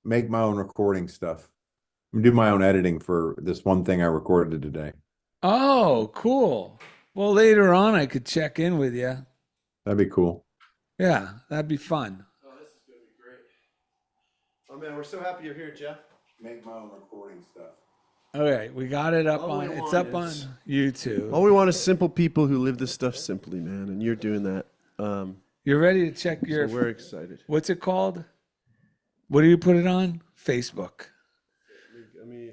make my own recording stuff. I'm do my own editing for this one thing I recorded today. Oh, cool. Well, later on, I could check in with you. That'd be cool. Yeah, that'd be fun. Oh, this is going to be great. Oh, man, we're so happy you're here, Jeff. Make my own recording stuff. Okay, we got it up All we on. It's want up on is- YouTube. All we want is simple people who live this stuff simply, man, and you're doing that. You're ready to check So your. we're excited. What's it called? What do you put it on? Facebook. I mean,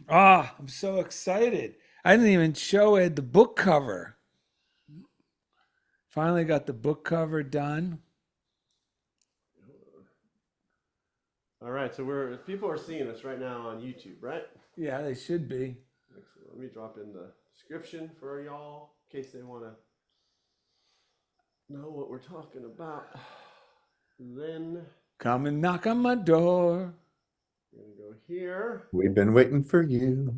Ah, I'm so excited. I didn't even show Ed the book cover. Finally got the book cover done. all right, so people are seeing us right now on YouTube, right? Yeah, they should be. Excellent. Let me drop in the description for y'all in case they want to know what we're talking about. Then Come and knock on my door. we're going to go here. We've been waiting for you.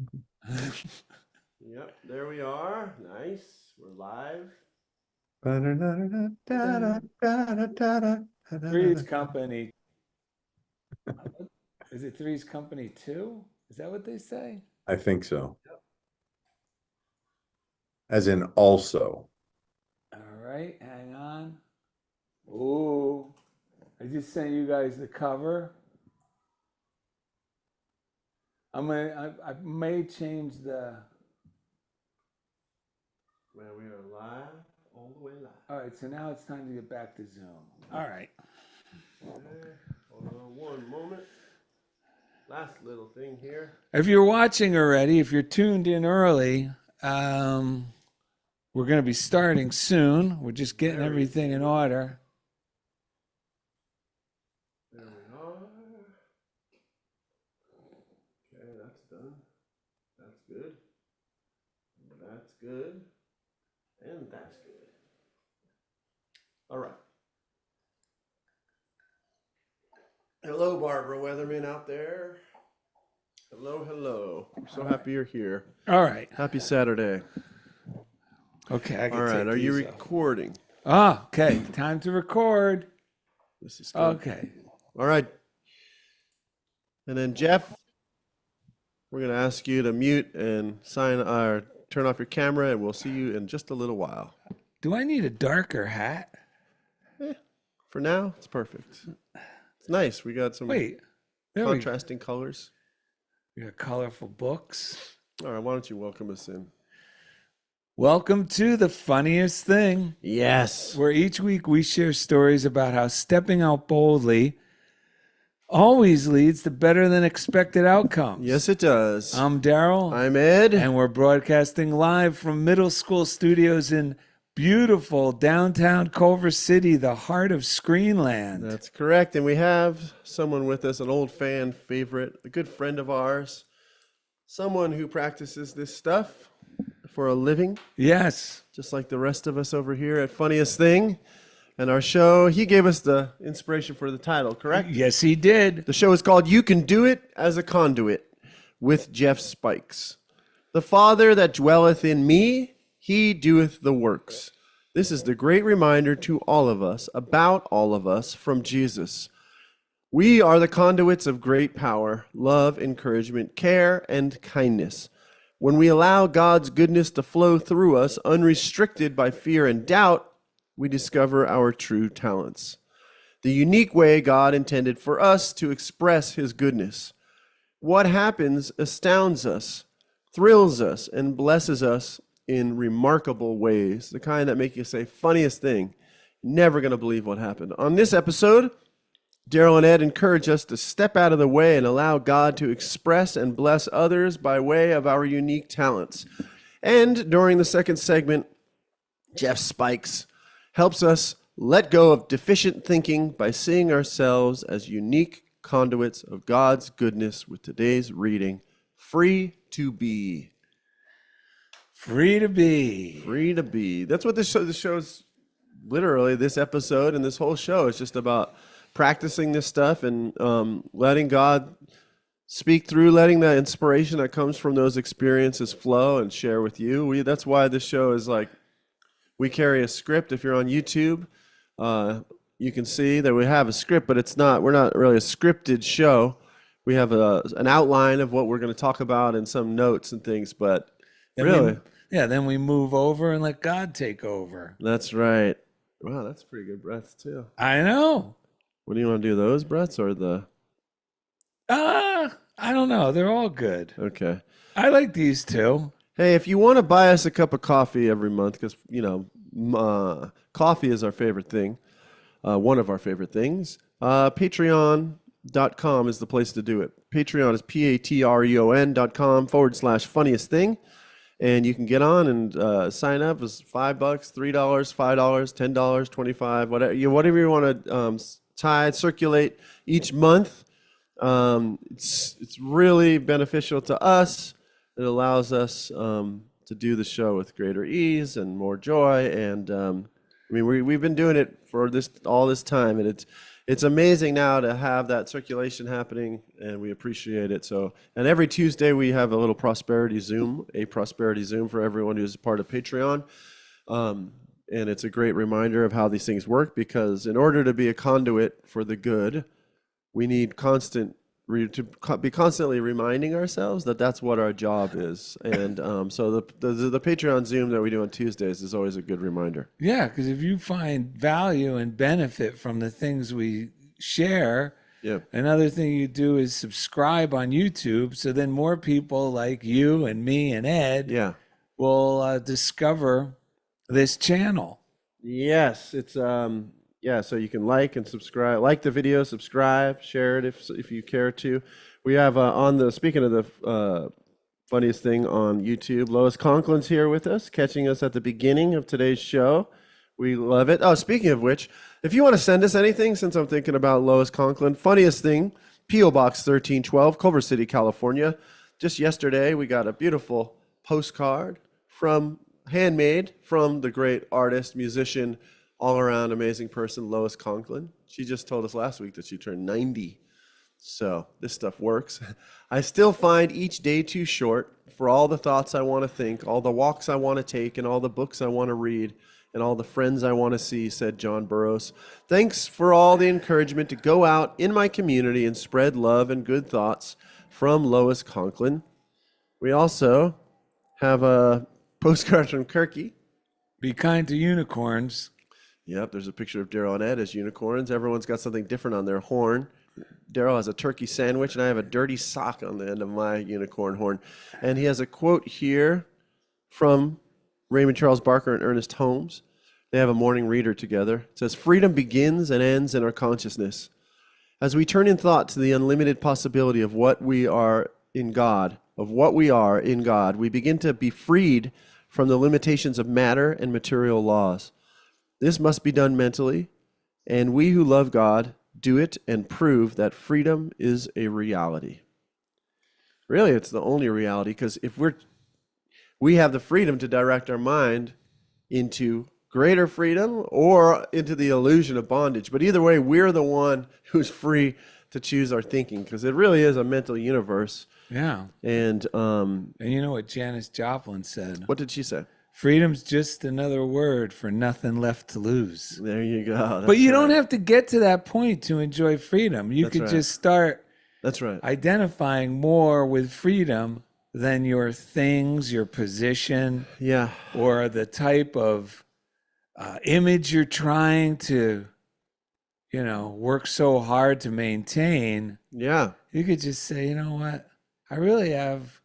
Yep, there we are. Nice. We're live. Three's Company. Is it Three's Company 2? Is that what they say? I think so. As in also. All right, hang on. Ooh, I just sent you guys the cover. I may change the. Where we are live, all the way live. All right, so now it's time to get back to Zoom. All right. Okay, hold on one moment. Last little thing here. If you're watching already, if you're tuned in early, we're going to be starting soon. We're just getting everything in order. There we are. Okay, that's done. That's good. That's good. And that's good. All right. Hello, Barbara Weatherman out there. Hello, hello. We're so happy you're here. All right. Happy Saturday. Okay. I can All right, take are you these off. recording? Ah, okay. Time to record. This is good. Okay. All right. And then Jeff, we're going to ask you to mute and turn off your camera, and we'll see you in just a little while. Do I need a darker hat? For now, it's perfect. It's nice. We got some Wait. There we go. contrasting colors. We got colorful books. All right, why don't you welcome us in? Welcome to The Funniest Thing, Yes. where each week we share stories about how stepping out boldly always leads to better than expected outcomes. Yes, it does. I'm Darrell, I'm Ed. and we're broadcasting live from middle school studios in beautiful downtown Culver City, the heart of Screenland. That's correct. And we have someone with us, an old fan favorite, a good friend of ours, someone who practices this stuff for a living, Yes. just like the rest of us over here at Funniest Thing and our show. He gave us the inspiration for the title, correct? Yes, he did. The show is called You Can Do It as a Conduit with Jeff Spikes. The Father that dwelleth in me, he doeth the works. This is the great reminder to all of us, about all of us, from Jesus. We are the conduits of great power, love, encouragement, care, and kindness. When we allow God's goodness to flow through us, unrestricted by fear and doubt, we discover our true talents. The unique way God intended for us to express his goodness. What happens astounds us, thrills us, and blesses us in remarkable ways. The kind that make you say, funniest thing. Never going to believe what happened. On this episode, Darrell and Ed encourage us to step out of the way and allow God to express and bless others by way of our unique talents. And during the second segment, Jeff Spikes helps us let go of deficient thinking by seeing ourselves as unique conduits of God's goodness with today's reading, Free to Be. Free to be. Free to be. That's what this show's literally, this episode and this whole show is just about practicing this stuff and letting God speak through, letting the inspiration that comes from those experiences flow and share with you. That's why this show is like, we carry a script. If you're on YouTube, you can see that we have a script, but we're not really a scripted show. We have an outline of what we're going to talk about and some notes and things, but then we move over and let God take over. That's right. Wow, that's pretty good breaths too. I know. What do you want to do, those breaths or the? I don't know. They're all good. Okay. I like these two. Hey, if you want to buy us a cup of coffee every month, because, coffee is our favorite thing, one of our favorite things, patreon.com is the place to do it. Patreon is patreon.com/funniest thing. And you can get on and sign up. It's $5, $3, $5, $10, $25, whatever you want to circulate each month. It's really beneficial to us. It allows us to do the show with greater ease and more joy. And we've been doing it for all this time, and it's amazing now to have that circulation happening, and we appreciate it. So, and every Tuesday we have a prosperity Zoom for everyone who's part of Patreon. And it's a great reminder of how these things work, because in order to be a conduit for the good, we need to be constantly reminding ourselves that that's what our job is. And so the Patreon Zoom that we do on Tuesdays is always a good reminder. Yeah, because if you find value and benefit from the things we share, another thing you do is subscribe on YouTube, so then more people like you and me and Ed will discover this channel. Yes, it's so you can like and subscribe, like the video, subscribe, share it if you care to. We have speaking of the funniest thing on YouTube, Lois Conklin's here with us, catching us at the beginning of today's show. We love it. Oh, speaking of which, if you want to send us anything, since I'm thinking about Lois Conklin, funniest thing, P.O. Box 1312, Culver City, California. Just yesterday, we got a beautiful postcard handmade from the great artist, musician, all-around amazing person, Lois Conklin. She just told us last week that she turned 90. So this stuff works. I still find each day too short for all the thoughts I want to think, all the walks I want to take, and all the books I want to read, and all the friends I want to see, said John Burroughs. Thanks for all the encouragement to go out in my community and spread love and good thoughts, from Lois Conklin. We also have a postcard from Kirky. Be kind to unicorns. Yep, there's a picture of Darrell and Ed as unicorns. Everyone's got something different on their horn. Darrell has a turkey sandwich, and I have a dirty sock on the end of my unicorn horn. And he has a quote here from Raymond Charles Barker and Ernest Holmes. They have a morning reader together. It says, "Freedom begins and ends in our consciousness. As we turn in thought to the unlimited possibility of what we are in God, we begin to be freed from the limitations of matter and material laws. This must be done mentally, and we who love God do it and prove that freedom is a reality." Really, it's the only reality, because if we have the freedom to direct our mind into greater freedom or into the illusion of bondage. But either way, we're the one who's free to choose our thinking, because it really is a mental universe. Yeah. And you know what Janis Joplin said? What did she say? Freedom's just another word for nothing left to lose. There you go. But you don't have to get to that point to enjoy freedom. You could just start identifying more with freedom than your things, your position, or the type of image you're trying to, work so hard to maintain. Yeah. You could just say, you know what? I really have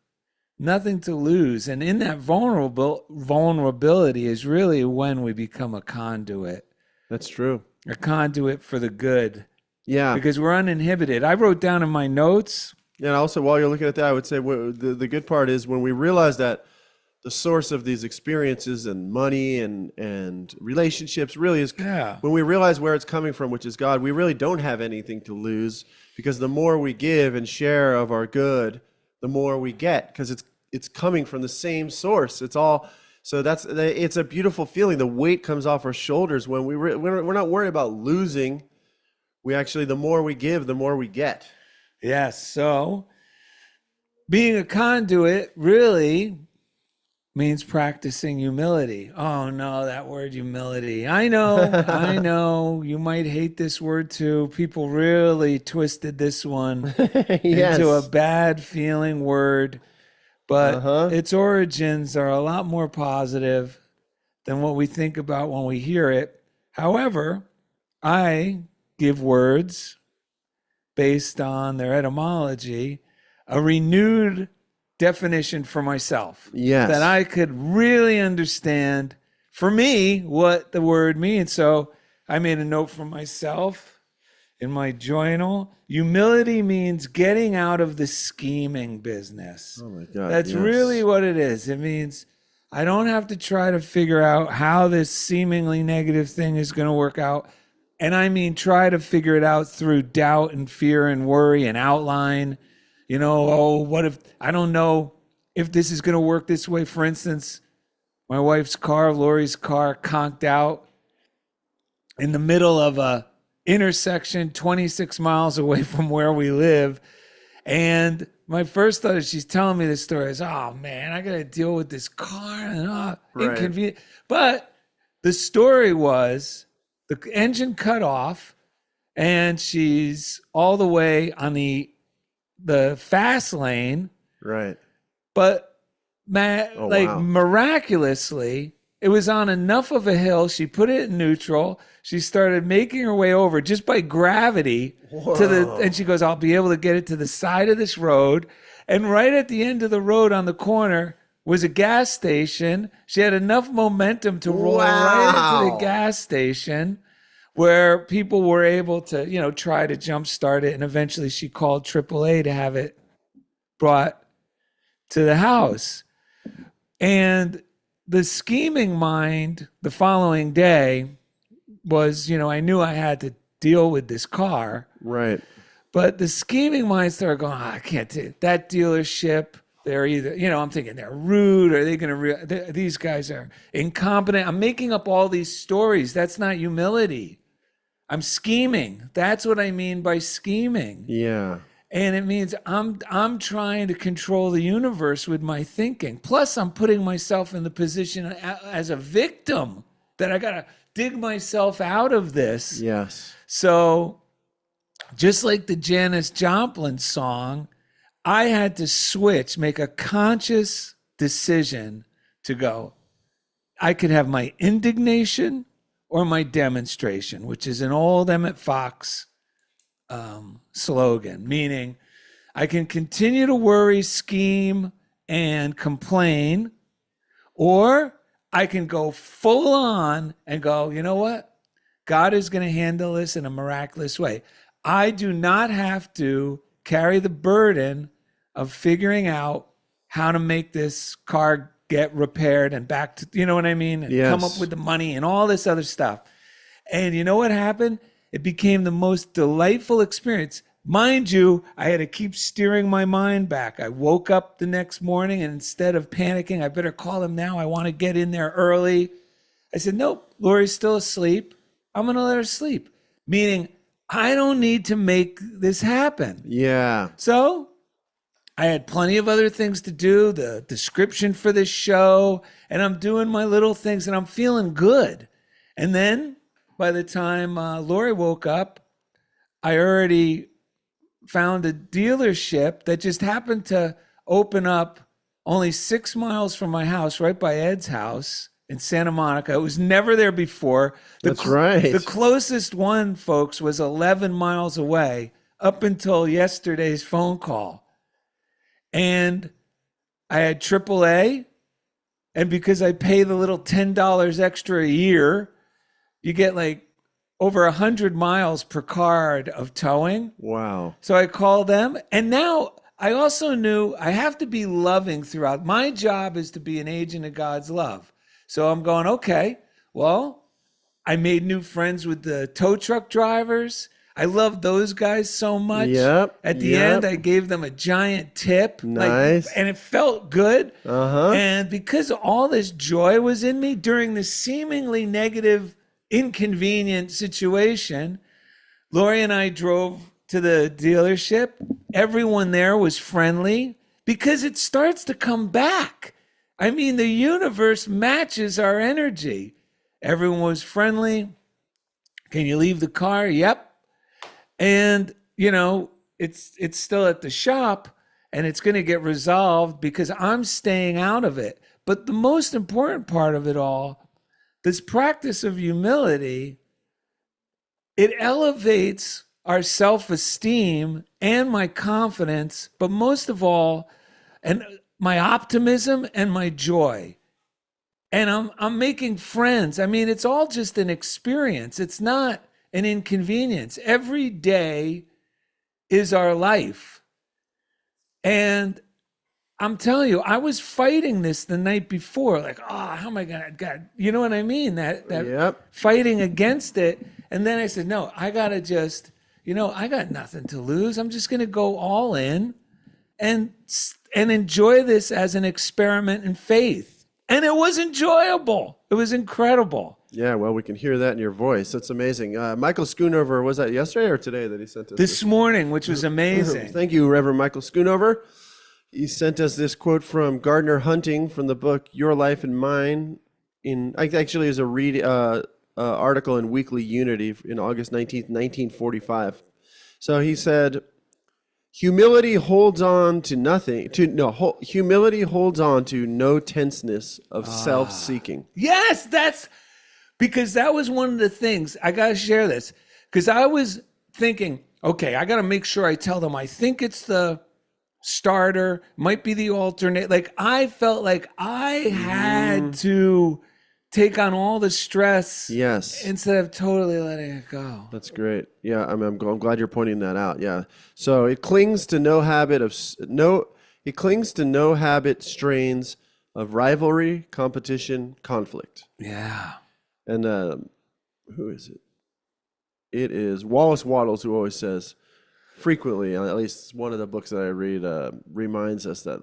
nothing to lose. And in that vulnerability is really when we become a conduit. That's true. A conduit for the good. Yeah. Because we're uninhibited. I wrote down in my notes. And also, while you're looking at that, I would say the good part is when we realize that the source of these experiences and money and relationships really is when we realize where it's coming from, which is God, we really don't have anything to lose, because the more we give and share of our good, the more we get, because it's coming from the same source. It's a beautiful feeling. The weight comes off our shoulders when we're not worried about losing. The more we give, the more we get. Yes. So being a conduit really means practicing humility. Oh no, that word humility. I know. You might hate this word too. People really twisted this one into a bad feeling word, but its origins are a lot more positive than what we think about when we hear it. However, I give words based on their etymology a renewed definition for myself. Yes. That I could really understand for me what the word means. So I made a note for myself in my journal. Humility means getting out of the scheming business. Oh my God. That's really what it is. It means I don't have to try to figure out how this seemingly negative thing is going to work out. And I mean, try to figure it out through doubt and fear and worry and outline. You know, oh, what if, I don't know if this is going to work this way. For instance, my wife's car, Lori's car, conked out in the middle of a intersection 26 miles away from where we live. And my first thought as she's telling me this story is, oh man, I got to deal with this car and inconvenient. But the story was the engine cut off and she's all the way on the fast lane. Right. But miraculously, it was on enough of a hill. She put it in neutral. She started making her way over just by gravity and she goes, I'll be able to get it to the side of this road. And right at the end of the road on the corner was a gas station. She had enough momentum to roll right into the gas station where people were able to, you know, try to jumpstart it. And eventually she called AAA to have it brought to the house. And the scheming mind the following day was, you know, I knew I had to deal with this car. Right. But the scheming mind started going, I can't do that dealership. They're either, you know, I'm thinking they're rude. Are they going to, these guys are incompetent. I'm making up all these stories. That's not humility. I'm scheming. That's what I mean by scheming. Yeah. And it means I'm trying to control the universe with my thinking. Plus, I'm putting myself in the position as a victim that I got to dig myself out of this. Yes. So just like the Janis Joplin song, I had to switch, make a conscious decision to go, I could have my indignation or my demonstration, which is an old Emmett Fox slogan, meaning I can continue to worry, scheme, and complain, or I can go full on and go, you know what? God is going to handle this in a miraculous way. I do not have to carry the burden of figuring out how to make this car get repaired and back to, you know what I mean? And come up with the money and all this other stuff. And you know what happened? It became the most delightful experience. Mind you, I had to keep steering my mind back. I woke up the next morning and instead of panicking, I better call him now. I want to get in there early. I said, nope, Lori's still asleep. I'm going to let her sleep. Meaning, I don't need to make this happen. Yeah. So I had plenty of other things to do, the description for this show, and I'm doing my little things and I'm feeling good. And then by the time Lori woke up, I already found a dealership that just happened to open up only 6 miles from my house, right by Ed's house in Santa Monica. It was never there before. That's right. The closest one, folks, was 11 miles away up until yesterday's phone call. And I had AAA, and because I pay the little $10 extra a year, you get like over 100 miles per card of towing. Wow. So I called them. And now I also knew I have to be loving throughout. My job is to be an agent of God's love. So I'm going, okay, well, I made new friends with the tow truck drivers. I love those guys so much. Yep. At the end, I gave them a giant tip. Nice. And it felt good. Uh-huh. And because all this joy was in me during this seemingly negative, inconvenient situation, Lori and I drove to the dealership. Everyone there was friendly because it starts to come back. I mean, the universe matches our energy. Everyone was friendly. Can you leave the car? Yep. And, it's still at the shop and it's going to get resolved because I'm staying out of it. But the most important part of it all, this practice of humility, it elevates our self-esteem and my confidence, but most of all, and my optimism and my joy. And I'm making friends. I mean, it's all just an experience. It's not an inconvenience. Every day is our life. And I'm telling you, I was fighting this the night before, like, how am I gonna, God, you know what I mean? That Yep. fighting against it. And then I said, no, I gotta just, I got nothing to lose. I'm just gonna go all in and enjoy this as an experiment in faith. And it was enjoyable. It was incredible. Yeah, well, we can hear that in your voice. That's amazing. Michael Schoonover, was that yesterday or today that he sent us? This morning, which was amazing. Thank you, Reverend Michael Schoonover. He sent us this quote from Gardner Hunting from the book Your Life and Mine. Actually, is a article in Weekly Unity in August 19th, 1945. So he said, humility holds on to nothing. Humility holds on to no tenseness of self-seeking. Yes, because that was one of the things. I got to share this because I was thinking, okay, I got to make sure I tell them I think it's the starter, might be the alternate. Like I felt like I had to take on all the stress, instead of totally letting it go. That's great. Yeah, I'm glad you're pointing that out. Yeah. So it clings to no habit strains of rivalry, competition, conflict. Yeah. And who is it? It is Wallace Wattles who always says, frequently, at least one of the books that I read reminds us that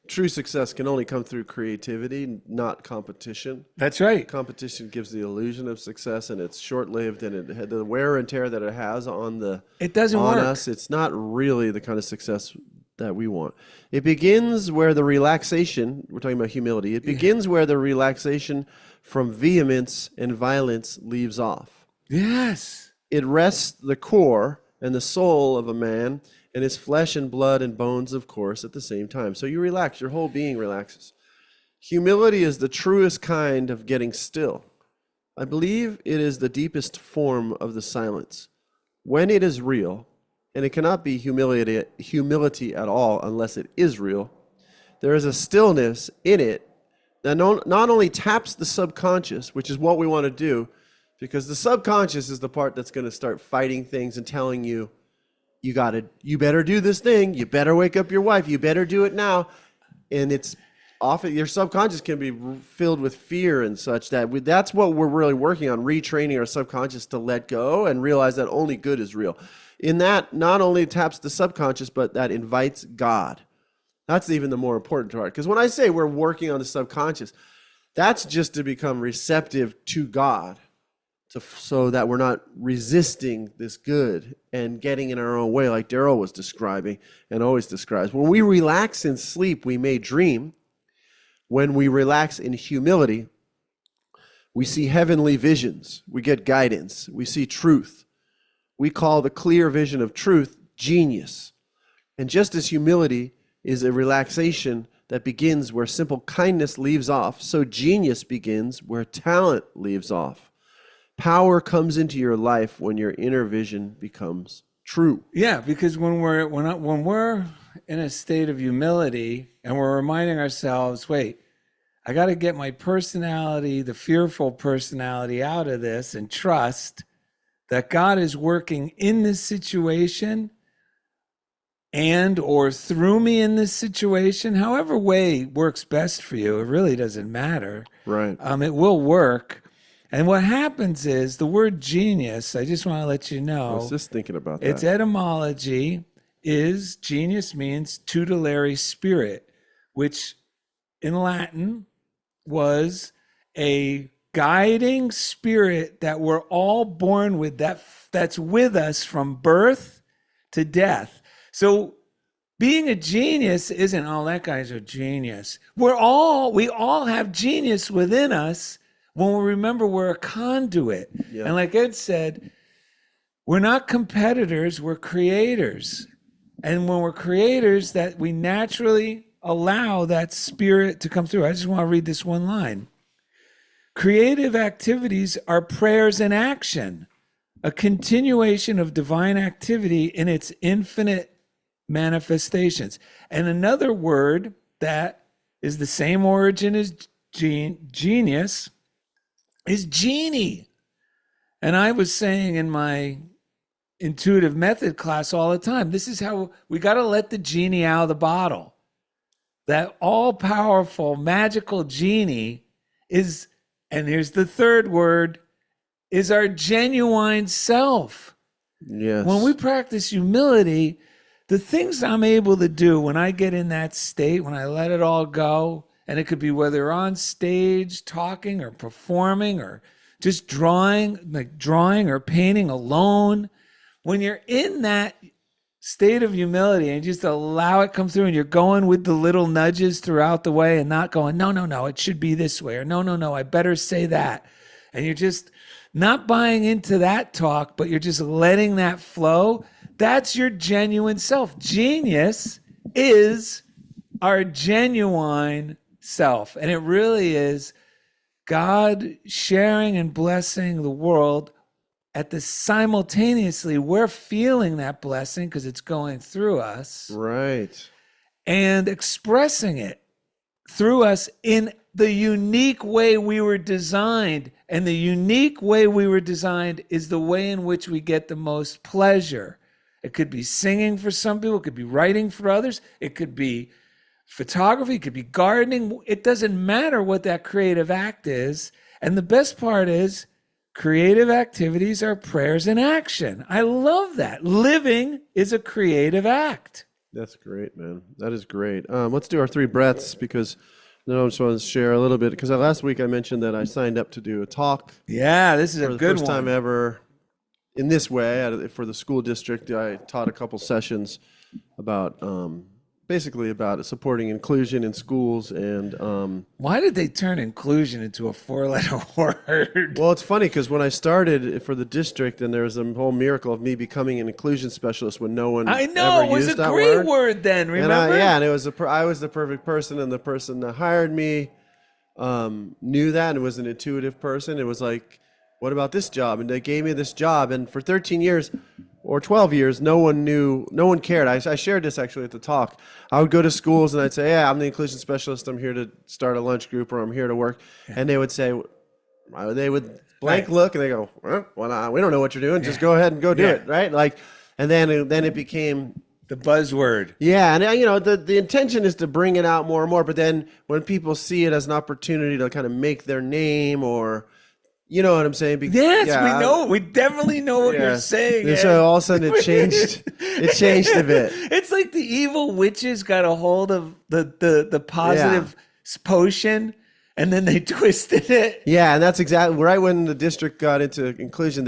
true success can only come through creativity, not competition. That's right. Competition gives the illusion of success, and it's short-lived, and the wear and tear that it has on us, it's not really the kind of success that we want. It begins where the relaxation, we're talking about humility, it begins where the relaxation from vehemence and violence leaves off. Yes. It rests the core and the soul of a man, and his flesh and blood and bones, of course, at the same time. So you relax, your whole being relaxes. Humility is the truest kind of getting still. I believe it is the deepest form of the silence. When it is real, and it cannot be humility at all unless it is real, there is a stillness in it that not only taps the subconscious, which is what we want to do, because the subconscious is the part that's going to start fighting things and telling you, you better do this thing, you better wake up your wife, you better do it now. And it's often, your subconscious can be filled with fear and such that's what we're really working on, retraining our subconscious to let go and realize that only good is real. In that, not only taps the subconscious, but that invites God. That's even the more important part. Because when I say we're working on the subconscious, that's just to become receptive to God, so that we're not resisting this good and getting in our own way, like Darrell was describing and always describes. When we relax in sleep, we may dream. When we relax in humility, we see heavenly visions. We get guidance. We see truth. We call the clear vision of truth genius. And just as humility is a relaxation that begins where simple kindness leaves off, so genius begins where talent leaves off. Power comes into your life when your inner vision becomes true. Yeah, because when we're in a state of humility and we're reminding ourselves, wait, I got to get my personality, the fearful personality, out of this and trust that God is working in this situation and or through me in this situation, however way works best for you. It really doesn't matter. Right. It will work. And what happens is the word genius, I just want to let you know. I was just thinking about that. Its etymology is, genius means tutelary spirit, which in Latin was a guiding spirit that we're all born with, that's with us from birth to death. So Being a genius isn't, oh, that guy's a genius. We all have genius within us when we remember we're a conduit. Yeah. And like Ed said, we're not competitors, we're creators. And when we're creators, that we naturally allow that spirit to come through. I just want to read this one line. Creative activities are prayers in action, a continuation of divine activity in its infinite manifestations. And another word that is the same origin as genius is genie. And I was saying in my intuitive method class all the time, this is how we got to let the genie out of the bottle. That all-powerful magical genie is, and here's the third word, is our genuine self. Yes. When we practice humility, the things I'm able to do when I get in that state, when I let it all go, and it could be whether on stage, talking or performing or just drawing or painting alone, when you're in that state of humility and just allow it come through and you're going with the little nudges throughout the way and not going, no, it should be this way, or no, I better say that. And you're just not buying into that talk, but you're just letting that flow. That's your genuine self. Genius is our genuine self. And it really is God sharing and blessing the world at the simultaneously, we're feeling that blessing because it's going through us. Right. And expressing it through us in the unique way we were designed. And the unique way we were designed is the way in which we get the most pleasure. It could be singing for some people. It could be writing for others. It could be photography. It could be gardening. It doesn't matter what that creative act is. And the best part is creative activities are prayers in action. I love that. Living is a creative act. That's great, man. That is great. Let's do our 3 breaths because I just want to share a little bit because last week I mentioned that I signed up to do a talk. Yeah, this is a good one. For the first time ever in this way for the school district. I taught a couple sessions about basically about supporting inclusion in schools and why did they turn inclusion into a 4-letter word? Well, it's funny because when I started for the district, and there was a whole miracle of me becoming an inclusion specialist when no one I know ever it was used a that great word then. Remember? And it was I was the perfect person, and the person that hired me knew that and was an intuitive person. It was like, what about this job? And they gave me this job, and for 13 years. Or 12 years, no one cared. I shared this actually at the talk. I would go to schools and I'd say, yeah, I'm the inclusion specialist. I'm here to start a lunch group or I'm here to work. Yeah. And they would say, they would blank look and they go, well, we don't know what you're doing. Just go ahead and go do it, right? Like, and then it became the buzzword. Yeah, and the intention is to bring it out more and more. But then when people see it as an opportunity to kind of make their name or you know what I'm saying? Yes, we know. We definitely know what you're saying. So all of a sudden it changed. It changed a bit. It's like the evil witches got a hold of the positive potion, and then they twisted it. Yeah, and that's exactly right when the district got into inclusion.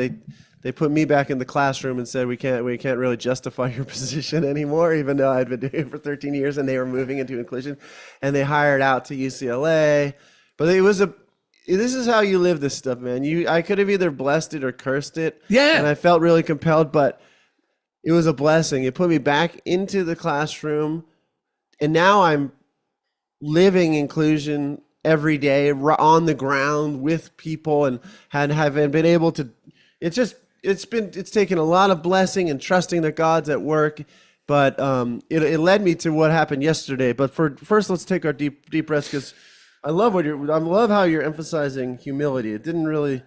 They put me back in the classroom and said we can't really justify your position anymore, even though I'd been doing it for 13 years, and they were moving into inclusion, and they hired out to UCLA, but it was this is how you live this stuff, man. I could have either blessed it or cursed it. Yeah. And I felt really compelled, but it was a blessing. It put me back into the classroom. And now I'm living inclusion every day on the ground with people and have been able to, it's taken a lot of blessing and trusting that God's at work. But it led me to what happened yesterday. But first, let's take our deep breaths because I love how you're emphasizing humility. It didn't really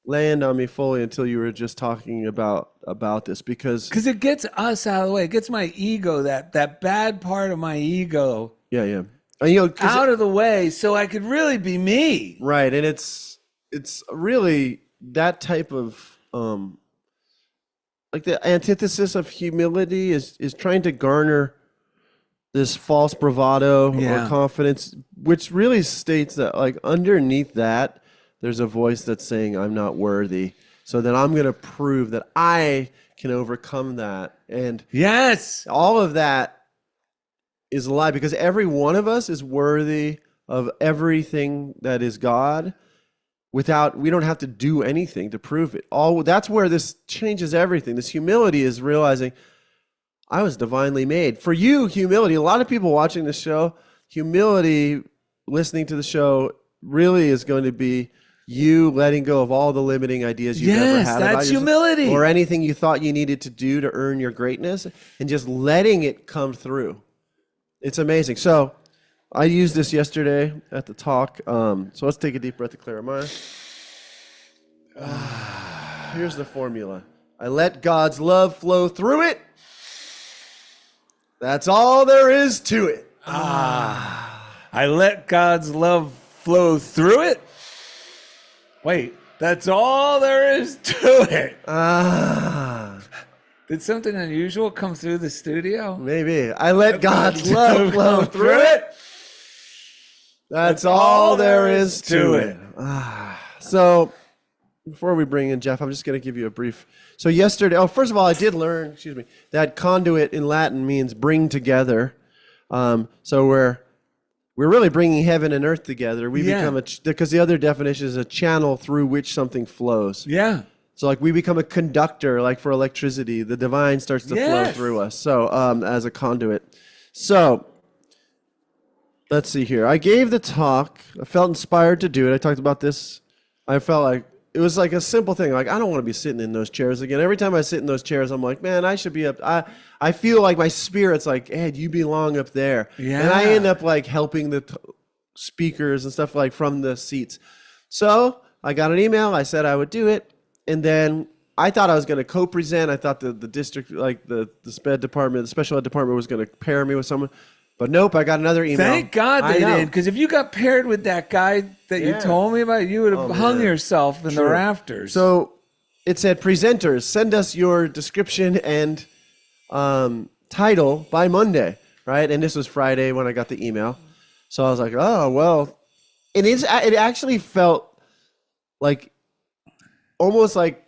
land on me fully until you were just talking about this because it gets us out of the way. It gets my ego, that bad part of my ego. Yeah. Out of the way so I could really be me. Right. And it's really that type of like the antithesis of humility is trying to garner this false bravado or confidence, which really states that like underneath that, there's a voice that's saying, I'm not worthy. So then I'm going to prove that I can overcome that. And yes, all of that is a lie, because every one of us is worthy of everything that is God. We don't have to do anything to prove it. That's where this changes everything. This humility is realizing I was divinely made. For you, humility, a lot of people watching this show, humility, listening to the show, really is going to be you letting go of all the limiting ideas you've ever had about yourself, humility, or anything you thought you needed to do to earn your greatness, and just letting it come through. It's amazing. So I used this yesterday at the talk. So let's take a deep breath to clear our mind. Here's the formula. I let God's love flow through it. That's all there is to it. I let God's love flow through it. Wait, that's all there is to it. Did something unusual come through the studio? Maybe. I let God's love flow through it. That's all there is to it. So before we bring in Jeff, I'm just going to give you a brief. So yesterday, first of all, I did learn, that conduit in Latin means bring together. So we're really bringing heaven and earth together. We become because the other definition is a channel through which something flows. Yeah. So like we become a conductor, like for electricity. The divine starts to flow through us. So as a conduit. So let's see here. I gave the talk. I felt inspired to do it. I talked about this. I felt like it was like a simple thing. Like, I don't want to be sitting in those chairs again. Every time I sit in those chairs, I'm like, man, I should be up. I feel like my spirit's like, Ed, you belong up there. Yeah. And I end up like helping the speakers and stuff like from the seats. So I got an email. I said I would do it. And then I thought I was going to co-present. I thought the district, like the SPED department, the special ed department was going to pair me with someone. But nope, I got another email. Thank God they did. Because if you got paired with that guy that you told me about, you would have hung yourself in the rafters. So it said, presenters, send us your description and title by Monday, right? And this was Friday when I got the email. So I was like, oh, well. And it actually felt like almost like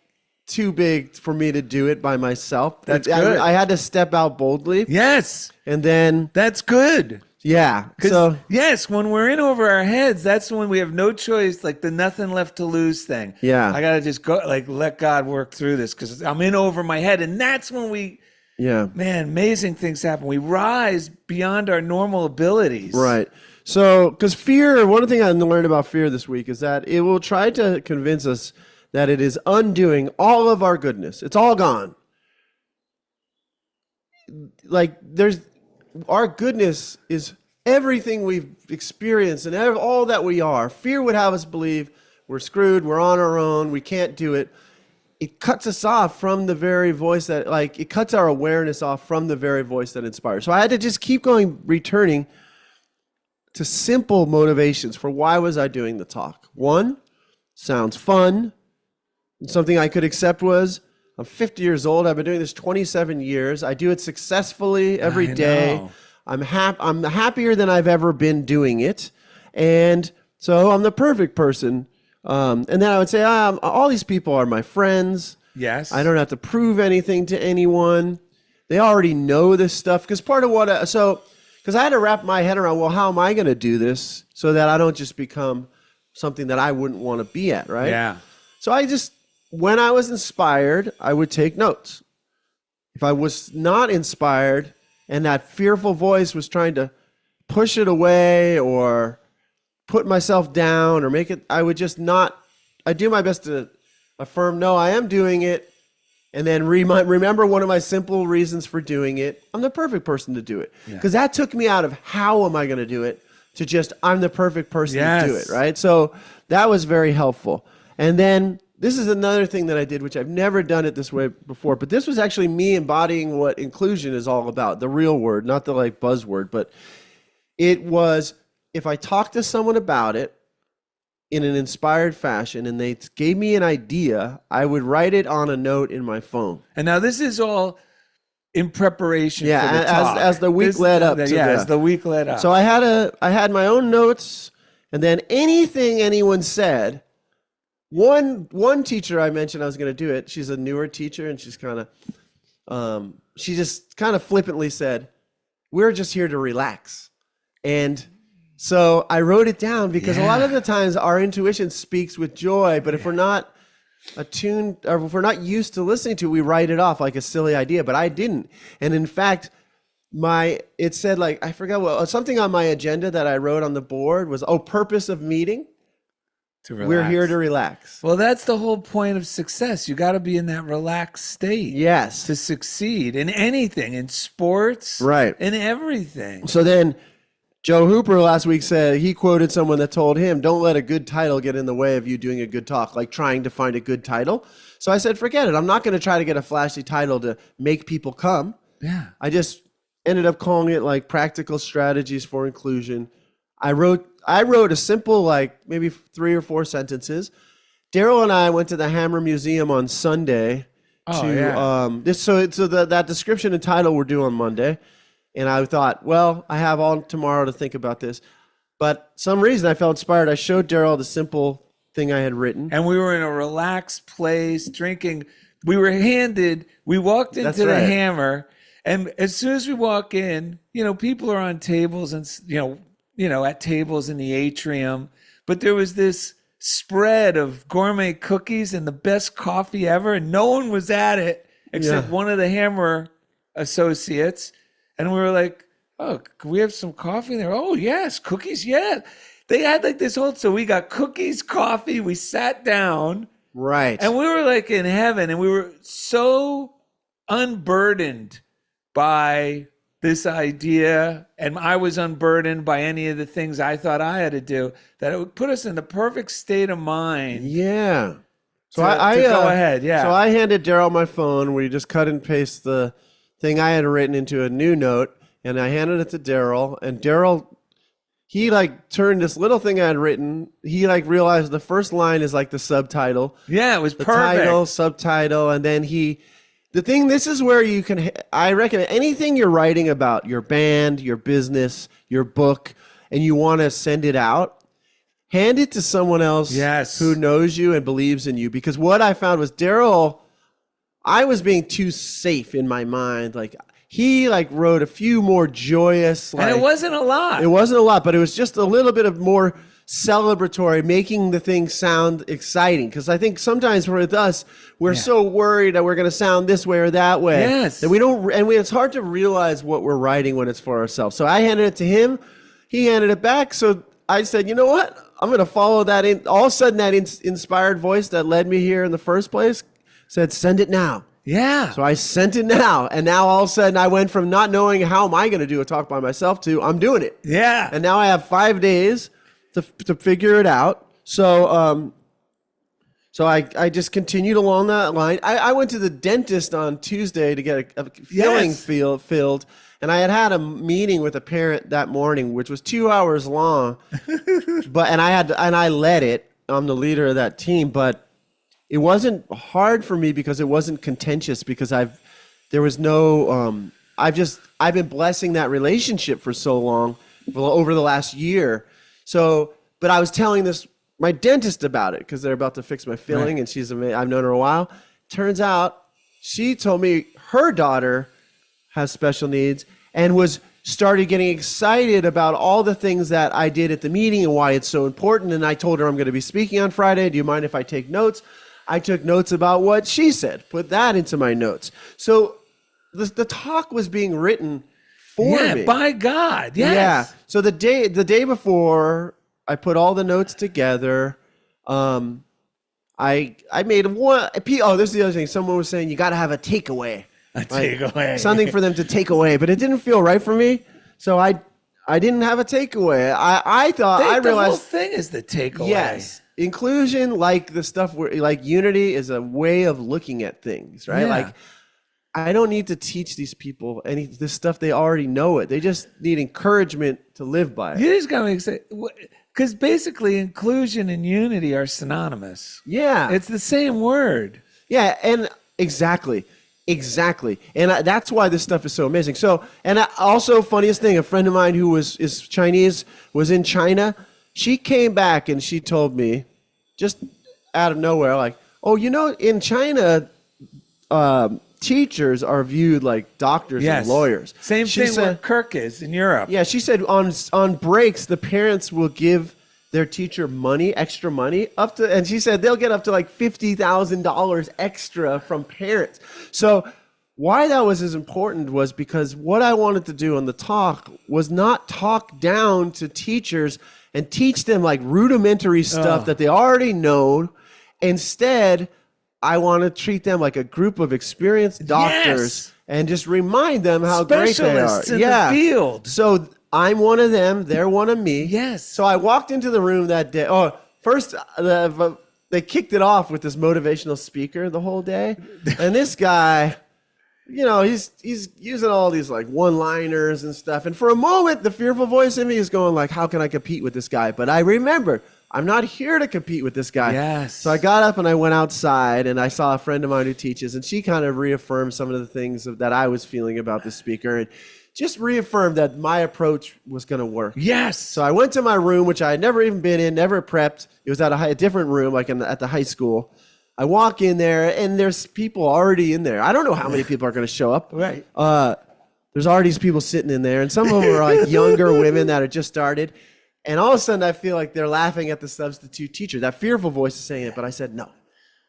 too big for me to do it by myself. That's good. I had to step out boldly. Yes. And then that's good. Yeah. So yes, when we're in over our heads, that's when we have no choice, like the nothing left to lose thing. Yeah. I gotta just go, like, let God work through this because I'm in over my head. And that's when man, amazing things happen. We rise beyond our normal abilities. Right. So, because fear, one thing I learned about fear this week is that it will try to convince us that it is undoing all of our goodness. It's all gone. Like our goodness is everything we've experienced and all that we are. Fear would have us believe we're screwed, we're on our own, we can't do it. It cuts us off from the very voice that, like, it cuts our awareness off from the very voice that inspires. So I had to just keep returning to simple motivations for why was I doing the talk. One, sounds fun. Something I could accept was, I'm 50 years old. I've been doing this 27 years. I do it successfully every day. I'm happier than I've ever been doing it. And so I'm the perfect person. And then I would say, all these people are my friends. Yes. I don't have to prove anything to anyone. They already know this stuff. Because part of because I had to wrap my head around, well, how am I going to do this so that I don't just become something that I wouldn't want to be at, right? Yeah. So when I was inspired, I would take notes. If I was not inspired and that fearful voice was trying to push it away or put myself down or make it, I would just I do my best to affirm, no, I am doing it. And then remember one of my simple reasons for doing it. I'm the perfect person to do it. Because that took me out of how am I going to do it to just, I'm the perfect person to do it, right? So that was very helpful. And then this is another thing that I did, which I've never done it this way before, but this was actually me embodying what inclusion is all about, the real word, not the like buzzword, but it was, if I talked to someone about it in an inspired fashion and they gave me an idea, I would write it on a note in my phone. And now this is all in preparation for the talk. As the week led up. As the week led up. So I had my own notes, and then anything anyone said, one teacher I mentioned I was going to do it. She's a newer teacher, and she's she just kind of flippantly said, we're just here to relax. And so I wrote it down because a lot of the times our intuition speaks with joy, but if we're not attuned, or if we're not used to listening to it, we write it off like a silly idea. But I didn't. And in fact, it said, like, I forgot what, something on my agenda that I wrote on the board was, purpose of meeting. We're here to relax. Well, that's the whole point of success. You got to be in that relaxed state. Yes. To succeed in anything, in sports. Right. In everything. So then Joe Hooper last week said, he quoted someone that told him, don't let a good title get in the way of you doing a good talk, like trying to find a good title. So I said, forget it. I'm not going to try to get a flashy title to make people come. Yeah. I just ended up calling it like Practical Strategies for Inclusion. I wrote a simple, like maybe 3 or 4 sentences. Darrell and I went to the Hammer Museum on Sunday. That description and title were due on Monday. And I thought, well, I have all tomorrow to think about this. But some reason I felt inspired. I showed Darrell the simple thing I had written. And we were in a relaxed place drinking. We walked into the Hammer. And as soon as we walk in, people are on tables and, at tables in the atrium. But there was this spread of gourmet cookies and the best coffee ever. And no one was at it except one of the Hammer associates. And we were like, oh, can we have some coffee there? Oh, yes, cookies, yeah. They had like this so we got cookies, coffee. We sat down. Right. And we were like in heaven. And we were so unburdened by this idea, and I was unburdened by any of the things I thought I had to do, that it would put us in the perfect state of mind. Yeah. So to go ahead. Yeah. So I handed Darrell my phone where you just cut and paste the thing I had written into a new note, and I handed it to Darrell, and Darrell, he like turned this little thing I had written. He like realized the first line is like the subtitle. Yeah, it was the perfect. Title, subtitle, and then this is where you can, I reckon anything you're writing about, your band, your business, your book, and you want to send it out, hand it to someone else who knows you and believes in you. Because what I found was Darrell, I was being too safe in my mind. Like he wrote a few more joyous. And it wasn't a lot. It wasn't a lot, but it was just a little bit of more celebratory, making the thing sound exciting. Because I think sometimes with us, we're so worried that we're going to sound this way or that way. Yes. That we don't, and it's hard to realize what we're writing when it's for ourselves. So I handed it to him. He handed it back. So I said, you know what? I'm going to follow that in. All of a sudden, that inspired voice that led me here in the first place said, send it now. Yeah. So I sent it now. And now all of a sudden I went from not knowing how am I going to do a talk by myself to I'm doing it. Yeah. And now I have 5 days to figure it out. So I just continued along that line. I went to the dentist on Tuesday to get a filling filled. And I had a meeting with a parent that morning, which was 2 hours long. And I led it. I'm the leader of that team, but it wasn't hard for me because it wasn't contentious, because I've been blessing that relationship for so long, over the last year. So, but I was telling my dentist about it because they're about to fix my filling, and she's amazing. I've known her a while. Turns out she told me her daughter has special needs and started getting excited about all the things that I did at the meeting and why it's so important. And I told her I'm going to be speaking on Friday. Do you mind if I take notes? I took notes about what she said, put that into my notes. So the talk was being written for me. By God. Yes. Yeah. So the day before, I put all the notes together. I made one. Oh, this is the other thing. Someone was saying you got to have a takeaway. Takeaway. Something for them to take away, but it didn't feel right for me. So I didn't have a takeaway. I realized the whole thing is the takeaway. Yes. Inclusion, like the stuff like unity, is a way of looking at things, right? Yeah. Like I don't need to teach these people this stuff. They already know it. They just need encouragement to live by it. You just got me excited. Because basically inclusion and unity are synonymous. Yeah. It's the same word. Yeah, and exactly. And that's why this stuff is so amazing. So, and also, funniest thing, a friend of mine who is Chinese was in China. She came back and she told me, just out of nowhere, like, oh, in China, teachers are viewed like doctors and lawyers. Same thing where Kirk is in Europe. Yeah, she said on breaks, the parents will give their teacher extra money, and she said they'll get up to like $50,000 extra from parents. So why that was as important was because what I wanted to do on the talk was not talk down to teachers and teach them like rudimentary stuff that they already know. Instead, I want to treat them like a group of experienced doctors and just remind them how great they are. In the field. So I'm one of them. They're one of me. Yes. So I walked into the room that day. Oh, first they kicked it off with this motivational speaker the whole day, and this guy, he's using all these like one-liners and stuff. And for a moment, the fearful voice in me is going like, "How can I compete with this guy?" But I remembered I'm not here to compete with this guy. Yes. So I got up and I went outside, and I saw a friend of mine who teaches, and she kind of reaffirmed some of the things that I was feeling about the speaker, and just reaffirmed that my approach was going to work. Yes. So I went to my room, which I had never even been in, never prepped. It was at a different room, like at the high school. I walk in there, and there's people already in there. I don't know how many people are going to show up. Right. There's already these people sitting in there, and some of them are like younger women that had just started. And all of a sudden, I feel like they're laughing at the substitute teacher. That fearful voice is saying it, but I said, no,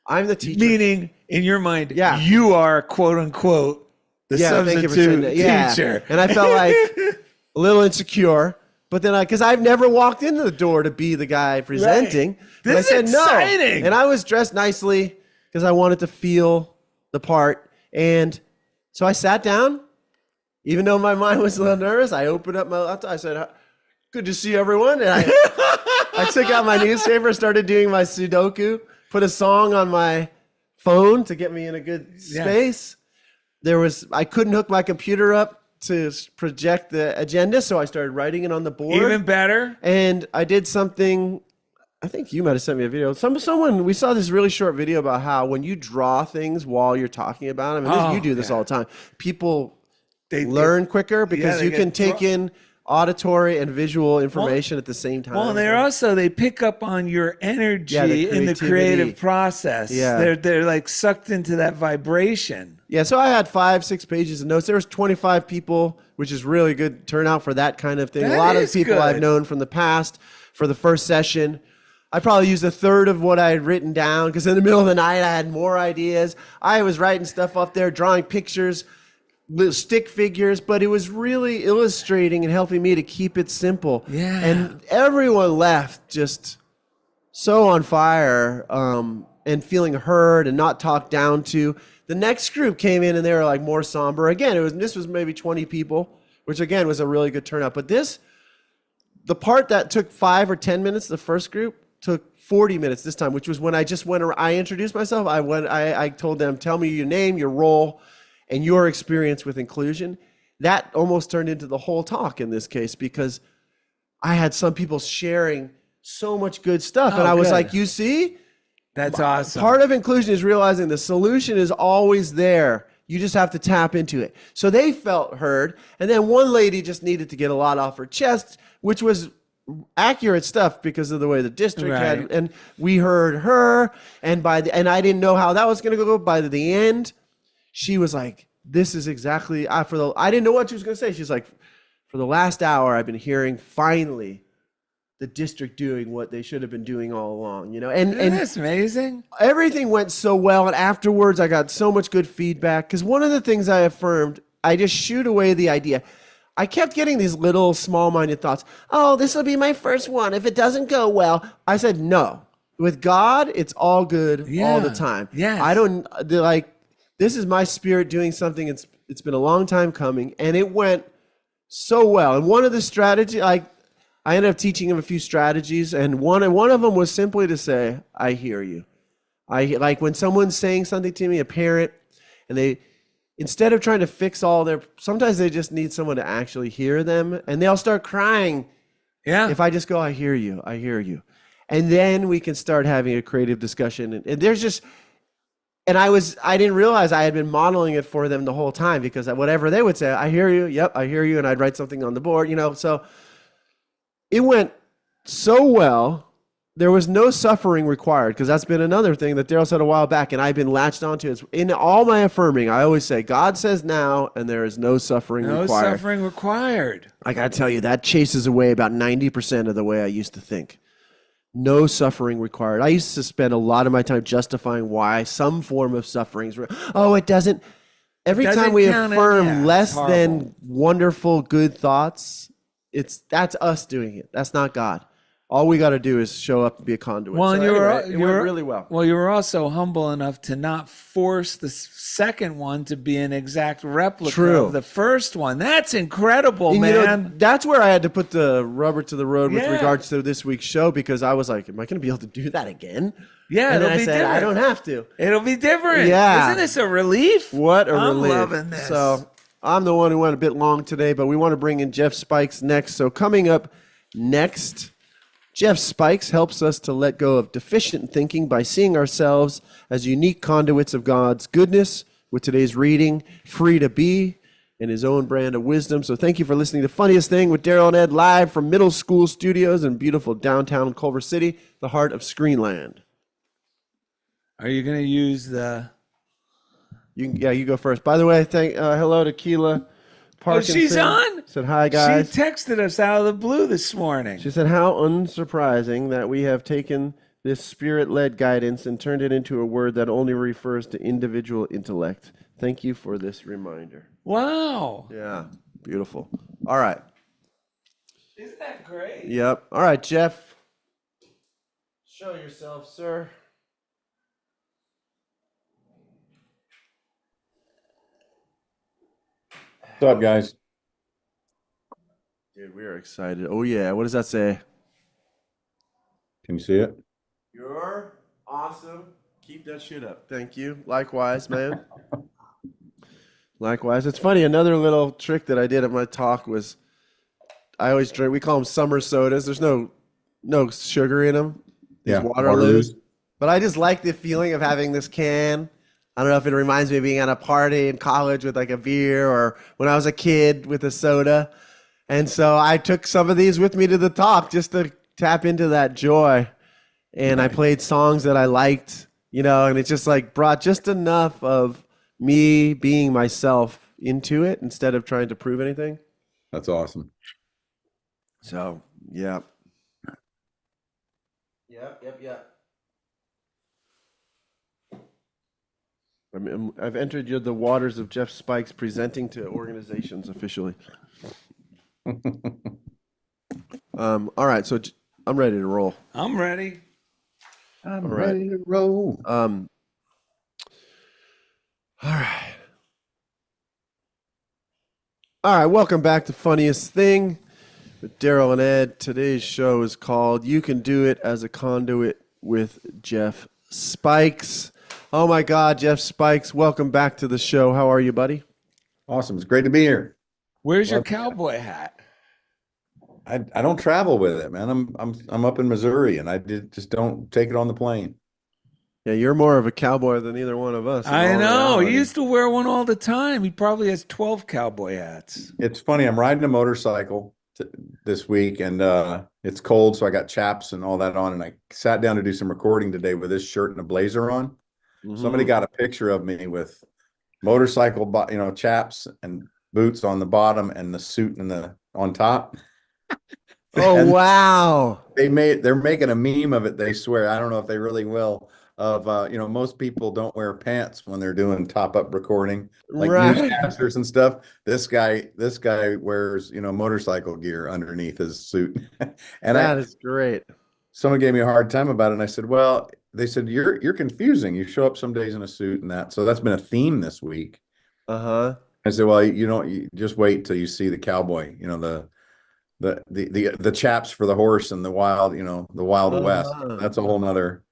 I'm the teacher. Meaning, in your mind, you are, quote unquote, the substitute teacher. And I felt like a little insecure. But then because I've never walked into the door to be the guy presenting. Right. This is exciting. No. And I was dressed nicely because I wanted to feel the part. And so I sat down. Even though my mind was a little nervous, I opened up my laptop. I said, "Good to see everyone." And I took out my newspaper, started doing my Sudoku, put a song on my phone to get me in a good space. I couldn't hook my computer up to project the agenda, so I started writing it on the board. Even better. And I did something, I think you might have sent me a video. We saw this really short video about how when you draw things while you're talking about them, you do this all the time, people learn quicker because you can take in auditory and visual information at the same time. Well, they pick up on your energy in the creative process. Yeah. They're like sucked into that vibration. Yeah, so I had 5-6 pages of notes. There was 25 people, which is really good turnout for that kind of thing. A lot of people I've known from the past for the first session. I probably used a third of what I had written down because in the middle of the night I had more ideas. I was writing stuff up there, drawing pictures, little stick figures, but it was really illustrating and helping me to keep it simple. Yeah. And everyone left just so on fire and feeling heard and not talked down to. The next group came in and they were like more somber. Again, this was maybe 20 people, which again was a really good turnout. But the part that took 5 or 10 minutes, the first group, took 40 minutes this time, which was when I just went around, I introduced myself. I told them, tell me your name, your role, and your experience with inclusion. That almost turned into the whole talk in this case because I had some people sharing so much good stuff. And I was like, you see? That's awesome. Part of inclusion is realizing the solution is always there. You just have to tap into it. So they felt heard. And then one lady just needed to get a lot off her chest, which was accurate stuff because of the way the district had. And we heard her. And I didn't know how that was going to go. By the end, she was like, this is exactly, I didn't know what she was going to say. She's like, for the last hour, I've been hearing finally the district doing what they should have been doing all along, and that's amazing. Everything went so well. And afterwards I got so much good feedback. Cause one of the things I affirmed, I just shoot away the idea. I kept getting these little small-minded thoughts. Oh, this will be my first one. If it doesn't go well, I said, no, with God, it's all good all the time. Yeah. I don't this is my spirit doing something. It's been a long time coming and it went so well. And one of the strategies, I ended up teaching him a few strategies, and one of them was simply to say, I hear you. When someone's saying something to me, a parent, and they, instead of trying to fix sometimes they just need someone to actually hear them, and they'll start crying. Yeah. If I just go, I hear you. And then we can start having a creative discussion. And there's just, and I didn't realize I had been modeling it for them the whole time because whatever they would say, I hear you. Yep, I hear you. And I'd write something on the board, so it went so well there was no suffering required, because that's been another thing that Darrell said a while back, and I've been latched onto. It's in all my affirming, I always say, God says now, and there is no suffering required. No suffering required. I got to tell you, that chases away about 90% of the way I used to think. No suffering required. I used to spend a lot of my time justifying why some form of suffering is. It doesn't. Every time we affirm less than wonderful, good thoughts, that's us doing it. That's not God. All we got to do is show up and be a conduit. Well, so it went really well. Well, you were also humble enough to not force the second one to be an exact replica of the first one. That's incredible, and man. That's where I had to put the rubber to the road with regards to this week's show, because I was like, am I going to be able to do that again? Yeah, and it'll then be I said, different. I don't have to. It'll be different. Yeah. Isn't this a relief? What a relief. I'm loving this. So I'm the one who went a bit long today, but we want to bring in Jeff Spikes next. So coming up next, Jeff Spikes helps us to let go of deficient thinking by seeing ourselves as unique conduits of God's goodness with today's reading, Free to Be, and his own brand of wisdom. So thank you for listening to Funniest Thing with Darrell and Ed, live from middle school studios in beautiful downtown Culver City, the heart of Screenland. Are you going to use the... You go first. By the way, hello to Keela Parkinson. Oh, she's on? Said, hi, guys. She texted us out of the blue this morning. She said, how unsurprising that we have taken this spirit-led guidance and turned it into a word that only refers to individual intellect. Thank you for this reminder. Wow. Yeah, beautiful. All right. Isn't that great? Yep. All right, Jeff. Show yourself, sir. What's up, guys? Dude, we are excited. Oh, yeah. What does that say? Can you see it? You're awesome. Keep that shit up. Thank you. Likewise, man. Likewise. It's funny. Another little trick that I did at my talk was I always drink, we call them summer sodas. There's no sugar in them. Yeah. Waterloos. But I just like the feeling of having this can. I don't know if it reminds me of being at a party in college with like a beer, or when I was a kid with a soda. And so I took some of these with me to the talk just to tap into that joy. And I played songs that I liked, and it just like brought just enough of me being myself into it instead of trying to prove anything. That's awesome. So, yeah. Yep. I've entered the waters of Jeff Spikes presenting to organizations officially. All right, so I'm ready to roll. I'm ready. I'm ready to roll. All right. All right, welcome back to Funniest Thing with Darrell and Ed. Today's show is called You Can Do It as a Conduit with Jeff Spikes. Oh my God, Jeff Spikes, welcome back to the show. How are you, buddy? Awesome. It's great to be here. Where's your cowboy hat? I don't travel with it, man. I'm up in Missouri, and I just don't take it on the plane. Yeah, you're more of a cowboy than either one of us. I know. He used to wear one all the time. He probably has 12 cowboy hats. It's funny. I'm riding a motorcycle this week, and it's cold, so I got chaps and all that on, and I sat down to do some recording today with this shirt and a blazer on. Mm-hmm. Somebody got a picture of me with motorcycle, chaps and boots on the bottom and the suit on top. Oh, wow. They're making a meme of it. They swear. I don't know if they really will. Of most people don't wear pants when they're doing top-up recording, like newscasters and stuff. This guy wears motorcycle gear underneath his suit. And that is great. Someone gave me a hard time about it, and I said, well, they said you're confusing. You show up some days in a suit and that. So that's been a theme this week. I said, well, you just wait till you see the cowboy. The chaps for the horse and the Wild West. That's a whole nother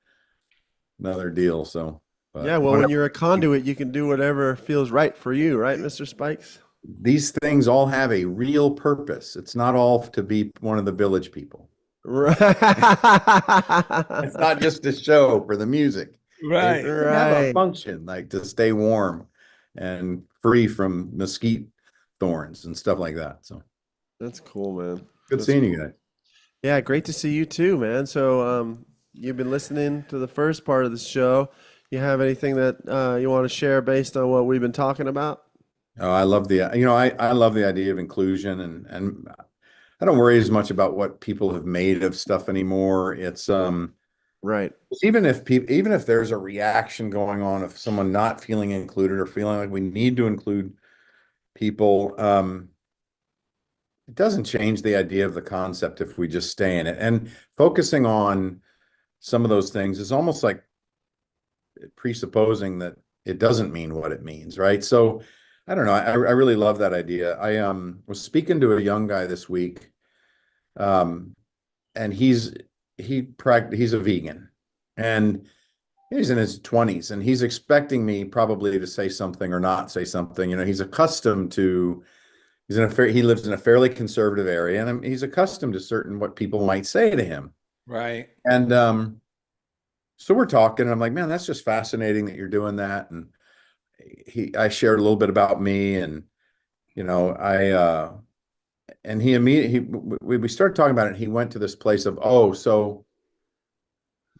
deal. So yeah, well, when you're a conduit, you can do whatever feels right for you, right, Mr. Spikes? These things all have a real purpose. It's not all to be one of the village people. Right. It's not just a show for the music. Right. They have a function, like to stay warm and free from mesquite thorns and stuff like that. So that's cool, man. Good seeing you guys. Yeah, great to see you too, man. So You've been listening to the first part of the show. You have anything that you want to share based on what we've been talking about? Oh, I love I love the idea of inclusion, and I don't worry as much about what people have made of stuff anymore. It's right. Even if there's a reaction going on of someone not feeling included or feeling like we need to include people, it doesn't change the idea of the concept if we just stay in it. And focusing on some of those things is almost like presupposing that it doesn't mean what it means, right? So I don't know. I really love that idea. I was speaking to a young guy this week, and he's a vegan, and he's in his 20s, and he's expecting me probably to say something or not say something. He's accustomed to he lives in a fairly conservative area, and he's accustomed to certain what people might say to him. Right. And so we're talking, and I'm like, man, that's just fascinating that you're doing that. And I shared a little bit about me, and and he immediately we started talking about it. And he went to this place of, oh, so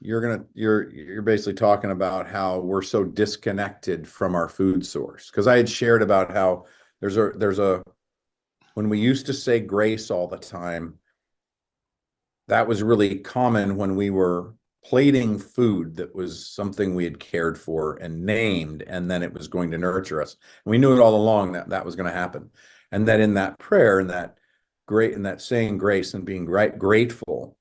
you're basically talking about how we're so disconnected from our food source. Because I had shared about how there's a when we used to say grace all the time, that was really common when we were plating food that was something we had cared for and named, and then it was going to nurture us. And we knew it all along that that was going to happen. And that in that prayer and that saying grace and being grateful,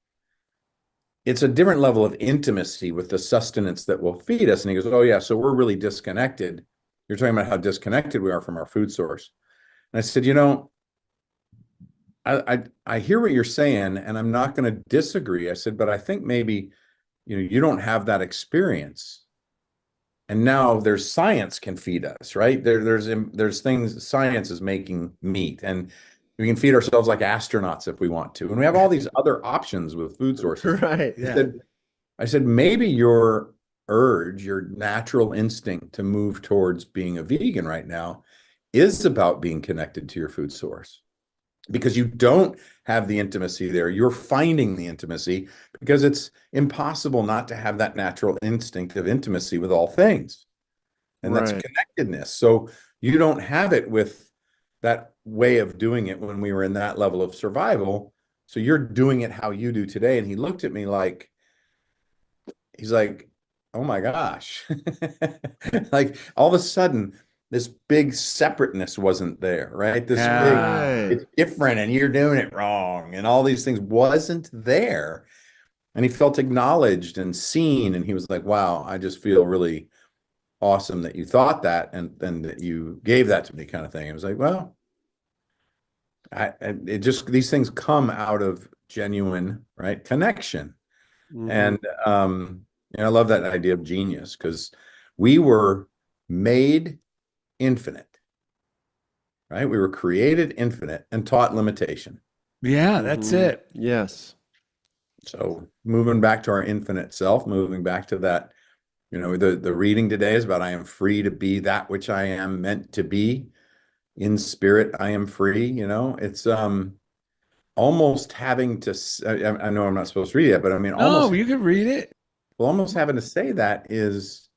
it's a different level of intimacy with the sustenance that will feed us. And he goes, oh yeah, so we're really disconnected. You're talking about how disconnected we are from our food source. And I said, I hear what you're saying, and I'm not going to disagree. I said, but I think maybe, you don't have that experience. And now there's science can feed us, right? There's things, science is making meat, and we can feed ourselves like astronauts if we want to. And we have all these other options with food sources. Right. Yeah. I said, maybe your urge, your natural instinct to move towards being a vegan right now is about being connected to your food source, because you don't have the intimacy there. You're finding the intimacy because it's impossible not to have that natural instinct of intimacy with all things. And that's connectedness. So you don't have it with that way of doing it when we were in that level of survival. So you're doing it how you do today. And he looked at me like, he's like, oh my gosh. Like all of a sudden, this big separateness wasn't there, right? This big, it's different and you're doing it wrong and all these things wasn't there. And he felt acknowledged and seen. And he was like, wow, I just feel really awesome that you thought that and that you gave that to me, kind of thing. I was like, well, these things come out of genuine, right, connection. Mm-hmm. And I love that idea of genius, because we were made infinite, right? We were created infinite and taught limitation. Yeah, that's it. Yes. So moving back to our infinite self, moving back to that, the reading today is about, I am free to be that which I am meant to be. In spirit, I am free. It's almost having to, I know I'm not supposed to read it, but I mean, almost. You can read it. Well, almost having to say that is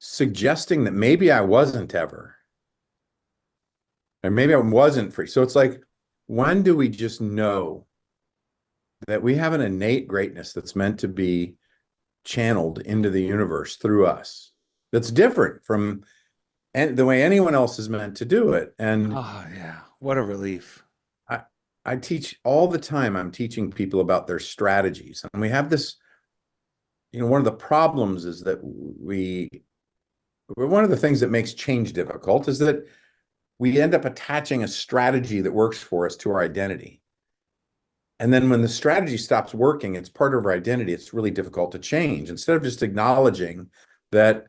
suggesting that maybe I wasn't ever, or maybe I wasn't free. So it's like, when do we just know that we have an innate greatness that's meant to be channeled into the universe through us, that's different from the way anyone else is meant to do it? And oh yeah, what a relief. I teach all the time. I'm teaching people about their strategies, and we have this, one of the problems is that one of the things that makes change difficult is that we end up attaching a strategy that works for us to our identity. And then when the strategy stops working, it's part of our identity. It's really difficult to change. Instead of just acknowledging that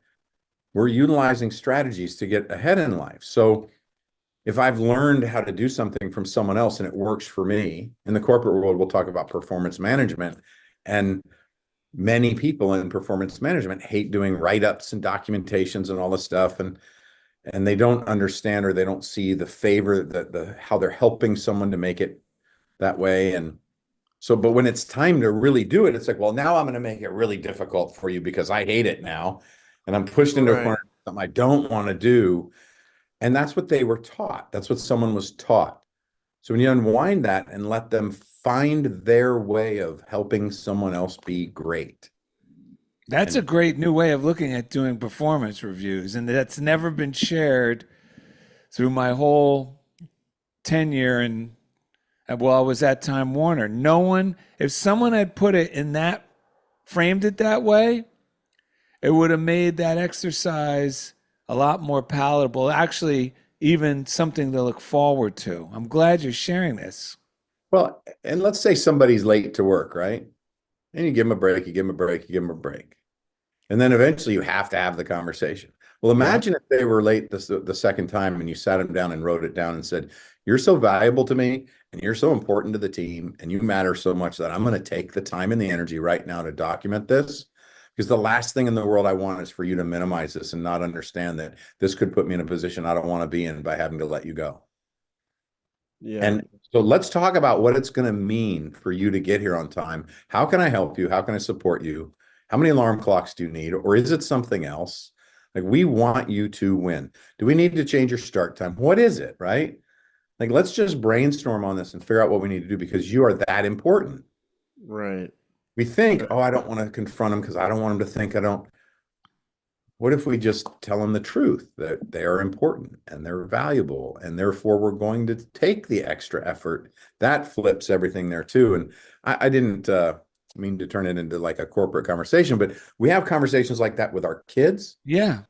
we're utilizing strategies to get ahead in life. So if I've learned how to do something from someone else and it works for me, in the corporate world, we'll talk about performance management, and many people in performance management hate doing write-ups and documentations and all this stuff. And they don't understand, or they don't see the favor, how they're helping someone to make it that way. And So, but when it's time to really do it, it's like, well, now I'm going to make it really difficult for you because I hate it now. And I'm pushed into a corner, something I don't want to do. And that's what they were taught. That's what someone was taught. So when you unwind that and let them find their way of helping someone else be great. That's a great new way of looking at doing performance reviews. And that's never been shared through my whole tenure. And well, I was at Time Warner. No one, if someone had put it in that, framed it that way, it would have made that exercise a lot more palatable. Actually, even something to look forward to. I'm glad you're sharing this. Well, and let's say somebody's late to work, right? And you give them a break, you give them a break, you give them a break. And then eventually you have to have the conversation. Well, imagine if they were late the second time and you sat them down and wrote it down and said, you're so valuable to me and you're so important to the team and you matter so much that I'm going to take the time and the energy right now to document this. Because the last thing in the world I want is for you to minimize this and not understand that this could put me in a position I don't want to be in by having to let you go. Yeah. And so let's talk about what it's going to mean for you to get here on time. How can I help you? How can I support you? How many alarm clocks do you need? Or is it something else? Like, we want you to win. Do we need to change your start time? What is it, right? Like, let's just brainstorm on this and figure out what we need to do because you are that important. Right. We think, oh, I don't want to confront them because I don't want them to think I don't. What if we just tell them the truth, that they are important and they're valuable and therefore we're going to take the extra effort? That flips everything there too. And I didn't mean to turn it into like a corporate conversation, but we have conversations like that with our kids. Yeah.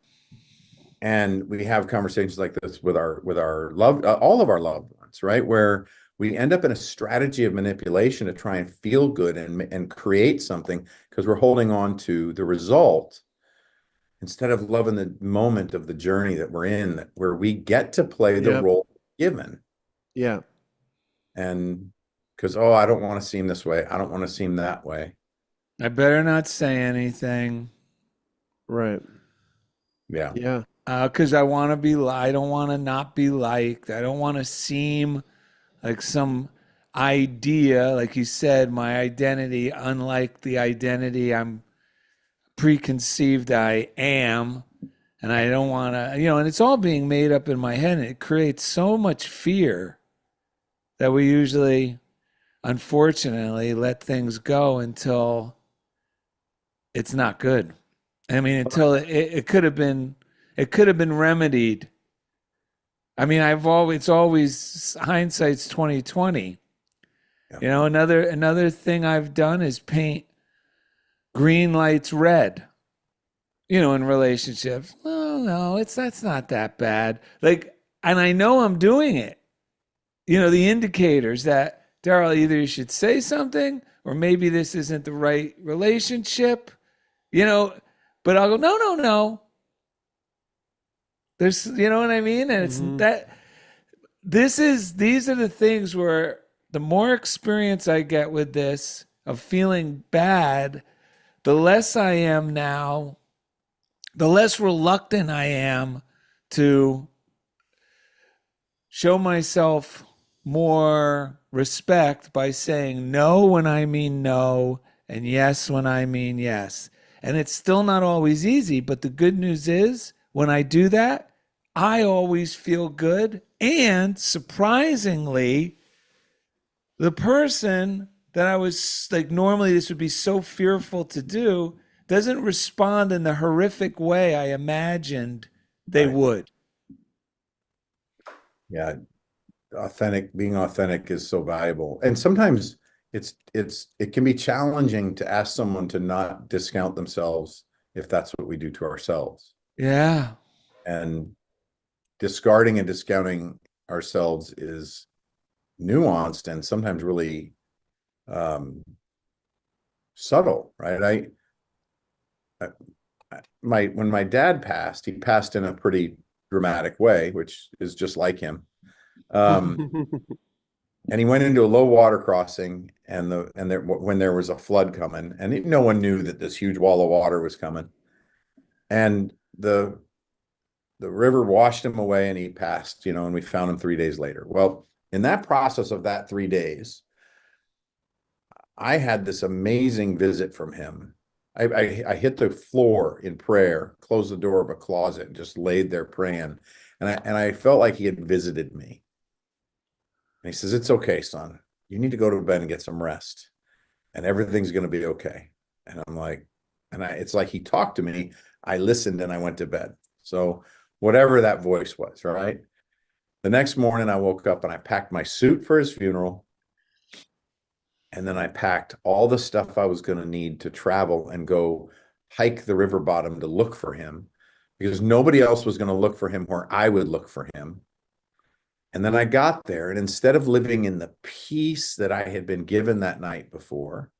And we have conversations like this with our loved, all of our loved ones, right? Where we end up in a strategy of manipulation to try and feel good and create something because we're holding on to the result instead of loving the moment of the journey that we're in, where we get to play the role given. Yeah. And because, oh, I don't want to seem this way. I don't want to seem that way. I better not say anything. Right. Yeah. Yeah. Because I want to be, I don't want to not be liked. I don't want to seem like some idea, like you said, my identity, unlike the identity I'm preconceived I am. And I don't want to, and it's all being made up in my head. And it creates so much fear that we usually, unfortunately, let things go until it's not good. I mean, until it could have been remedied. I mean, it's always hindsight's 2020. Yeah. Another thing I've done is paint green lights red. In relationships. Oh no, that's not that bad. Like, and I know I'm doing it. The indicators that, Darrell, either you should say something or maybe this isn't the right relationship. But I'll go, no. There's, you know what I mean? And it's that these are the things where the more experience I get with this of feeling bad, the less I am now, the less reluctant I am to show myself more respect by saying no when I mean no and yes when I mean yes. And it's still not always easy, but the good news is when I do that, I always feel good. And surprisingly, the person that I was like, normally this would be so fearful to do, doesn't respond in the horrific way I imagined they would. Yeah. Being authentic is so valuable. And sometimes it can be challenging to ask someone to not discount themselves if that's what we do to ourselves. Yeah. And discarding and discounting ourselves is nuanced and sometimes really subtle, right? When my dad passed, he passed in a pretty dramatic way, which is just like him. And he went into a low water crossing, when there was a flood coming, and no one knew that this huge wall of water was coming, and the river washed him away, and he passed. And we found him 3 days later. Well, in that process of that 3 days, I had this amazing visit from him. I hit the floor in prayer, closed the door of a closet, and just laid there praying. And I felt like he had visited me. And he says, "It's okay, son. You need to go to bed and get some rest, and everything's going to be okay." And I'm like, it's like he talked to me. I listened and I went to bed. So whatever that voice was, right? The next morning I woke up and I packed my suit for his funeral. And then I packed all the stuff I was going to need to travel and go hike the river bottom to look for him, because nobody else was going to look for him where I would look for him. And then I got there, and instead of living in the peace that I had been given that night before,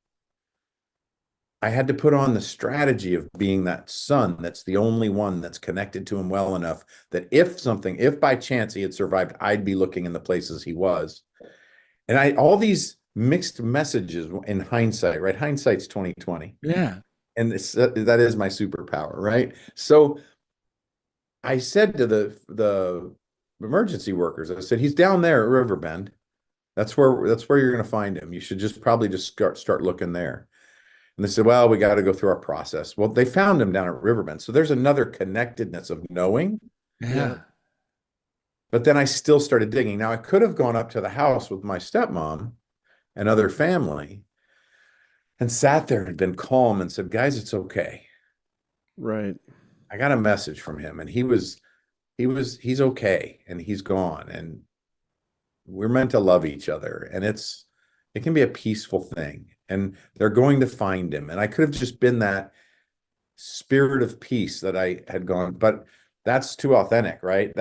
I had to put on the strategy of being that son that's the only one that's connected to him well enough that if by chance he had survived, I'd be looking in the places he was. And all these mixed messages in hindsight, right? Hindsight's 2020. Yeah. And that is my superpower, right? So I said to the emergency workers, I said, "He's down there at Riverbend. That's where you're going to find him. You should probably start looking there." And they said, "Well, we got to go through our process." Well, they found him down at Riverbend. So there's another connectedness of knowing. Yeah. But then I still started digging. Now I could have gone up to the house with my stepmom and other family and sat there and been calm and said, "Guys, it's okay." Right. I got a message from him, and he's okay, and he's gone, and we're meant to love each other, and it can be a peaceful thing, and they're going to find him. And I could have just been that spirit of peace that I had gone, but that's too authentic, right?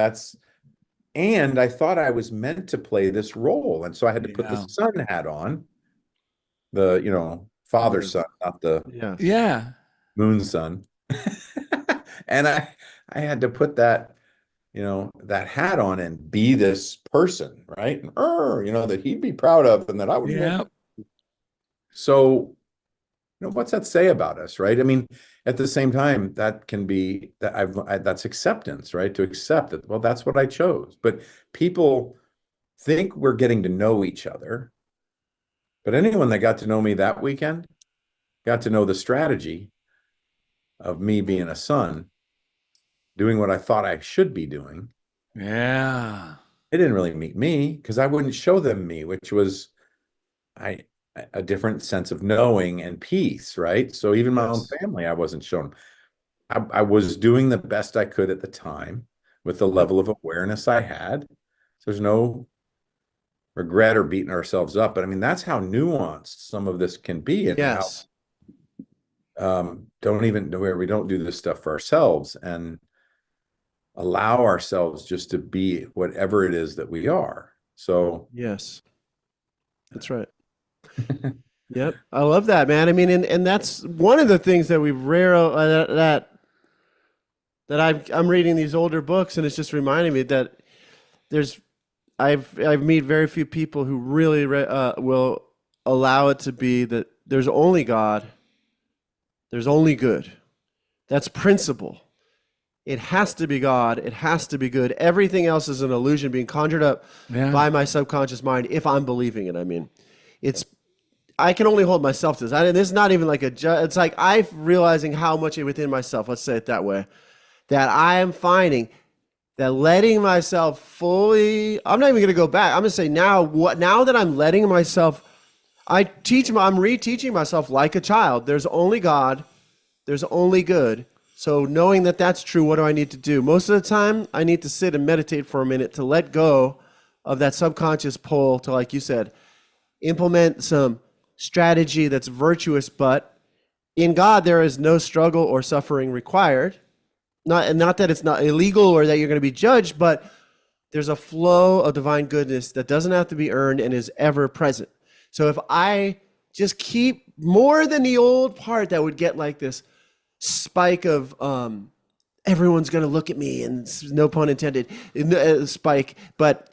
And I thought I was meant to play this role. And so I had to put the son hat on, the, father son, not the moon son. And I had to put that, that hat on and be this person, right? And, that he'd be proud of, and that I would. Yeah. So, what's that say about us, right? I mean, at the same time, that can be that's acceptance, right? To accept that, well, that's what I chose. But people think we're getting to know each other. But anyone that got to know me that weekend got to know the strategy of me being a son, doing what I thought I should be doing. Yeah. They didn't really meet me because I wouldn't show them me, which was a different sense of knowing and peace, right? So even my own family, I wasn't showing. I was doing the best I could at the time with the level of awareness I had. So there's no regret or beating ourselves up. But I mean, that's how nuanced some of this can be. And yes. How, we don't do this stuff for ourselves and allow ourselves just to be whatever it is that we are. So yes, that's right. Yep, I love that, man. I mean, and that's one of the things that we I'm reading these older books, and it's just reminding me that I've met very few people who really will allow it to be that there's only God, there's only good. That's principle. It has to be God. It has to be good. Everything else is an illusion being conjured up by my subconscious mind if I'm believing it. I mean, I can only hold myself to this. This is not even like it's like I'm realizing how much within myself, let's say it that way, that I am finding that letting myself fully, I'm not even going to go back. I'm going to say now that I'm letting myself, I'm reteaching myself like a child. There's only God. There's only good. So knowing that that's true, what do I need to do? Most of the time, I need to sit and meditate for a minute to let go of that subconscious pull to, like you said, implement some strategy that's virtuous, but in God, there is no struggle or suffering required. Not that it's not illegal or that you're going to be judged, but there's a flow of divine goodness that doesn't have to be earned and is ever present. So if I just keep more than the old part that would get like this spike of everyone's going to look at me, and no pun intended, spike, but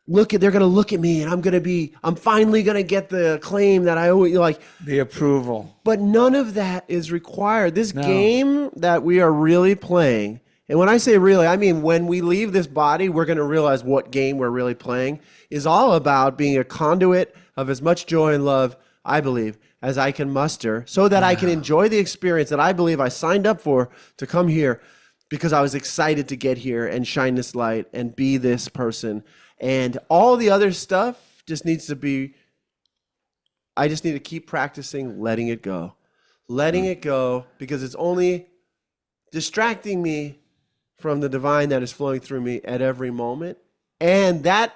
they're going to look at me, and I'm finally going to get the acclaim that I always like. The approval. But none of that is required. This game that we are really playing, and when I say really, I mean when we leave this body, we're going to realize what game we're really playing, is all about being a conduit of as much joy and love, I believe, as I can muster so that I can enjoy the experience that I believe I signed up for to come here because I was excited to get here and shine this light and be this person. And all the other stuff just needs to be, I just need to keep practicing letting it go. Letting it go, because it's only distracting me from the divine that is flowing through me at every moment. And that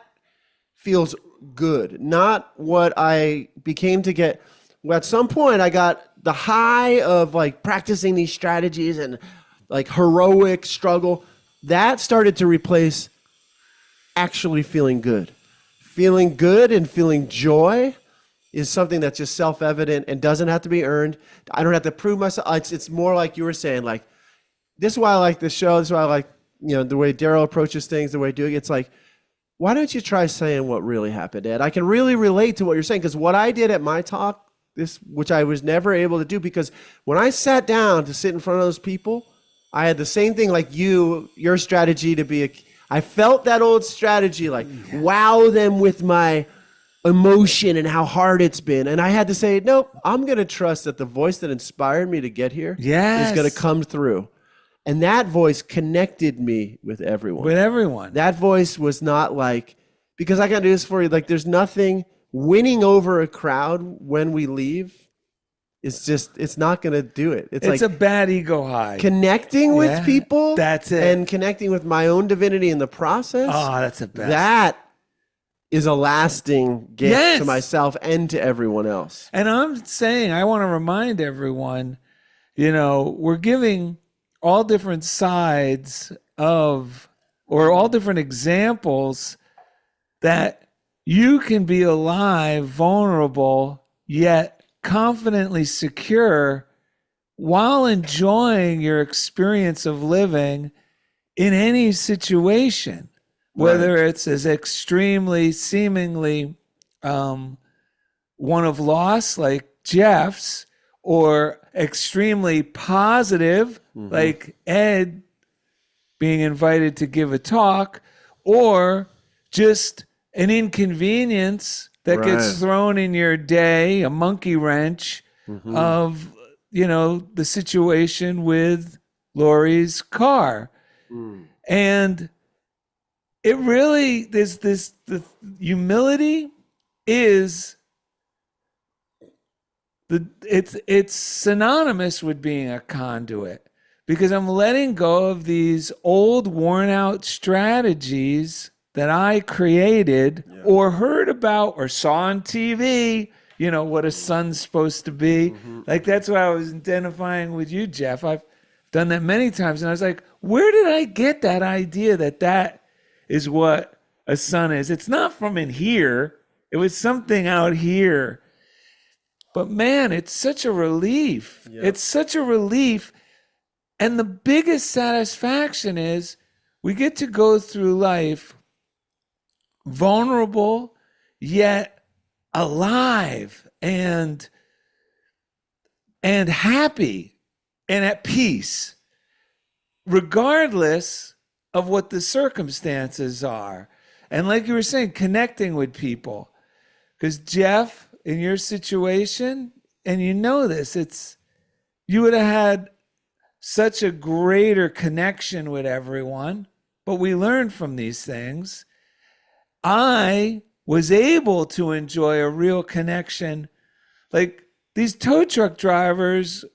feels good. Not what I became to get. At some point, I got the high of like practicing these strategies and like heroic struggle. That started to replace actually feeling good. Feeling good and feeling joy is something that's just self-evident and doesn't have to be earned. I don't have to prove myself. It's more like you were saying, like, this is why I like this show. This is why I like, the way Darrell approaches things, the way doing it's like, why don't you try saying what really happened, Ed? I can really relate to what you're saying, because what I did at my talk, which I was never able to do, because when I sat down to sit in front of those people, I had the same thing like your strategy to be I felt that old strategy, like wow them with my emotion and how hard it's been. And I had to say, nope, I'm going to trust that the voice that inspired me to get here is going to come through. And that voice connected me with everyone. With everyone. That voice was not like, because I got to do this for you, like there's nothing winning over a crowd when we leave. It's not going to do it. It's like a bad ego high. Connecting with people. That's it. And connecting with my own divinity in the process. Oh, that's the best. That is a lasting gift to myself and to everyone else. And I'm saying, I want to remind everyone, we're giving all different sides of, or all different examples that you can be alive, vulnerable, yet confidently secure while enjoying your experience of living in any situation, whether it's as extremely, seemingly one of loss, like Jeff's, or extremely positive, like Ed being invited to give a talk, or just an inconvenience that gets thrown in your day, a monkey wrench of, the situation with Lori's car. And it really, the humility is, it's synonymous with being a conduit, because I'm letting go of these old, worn out strategies that I created or heard about or saw on TV, what a son's supposed to be. Like, that's why I was identifying with you, Jeff. I've done that many times. And I was like, where did I get that idea that is what a son is? It's not from in here. It was something out here. But man, it's such a relief. Yep. It's such a relief. And the biggest satisfaction is we get to go through life vulnerable, yet alive and happy and at peace, regardless of what the circumstances are. And like you were saying, connecting with people. Because Jeff, in your situation, and this, you would have had such a greater connection with everyone, but we learned from these things. I was able to enjoy a real connection. Like, these tow truck drivers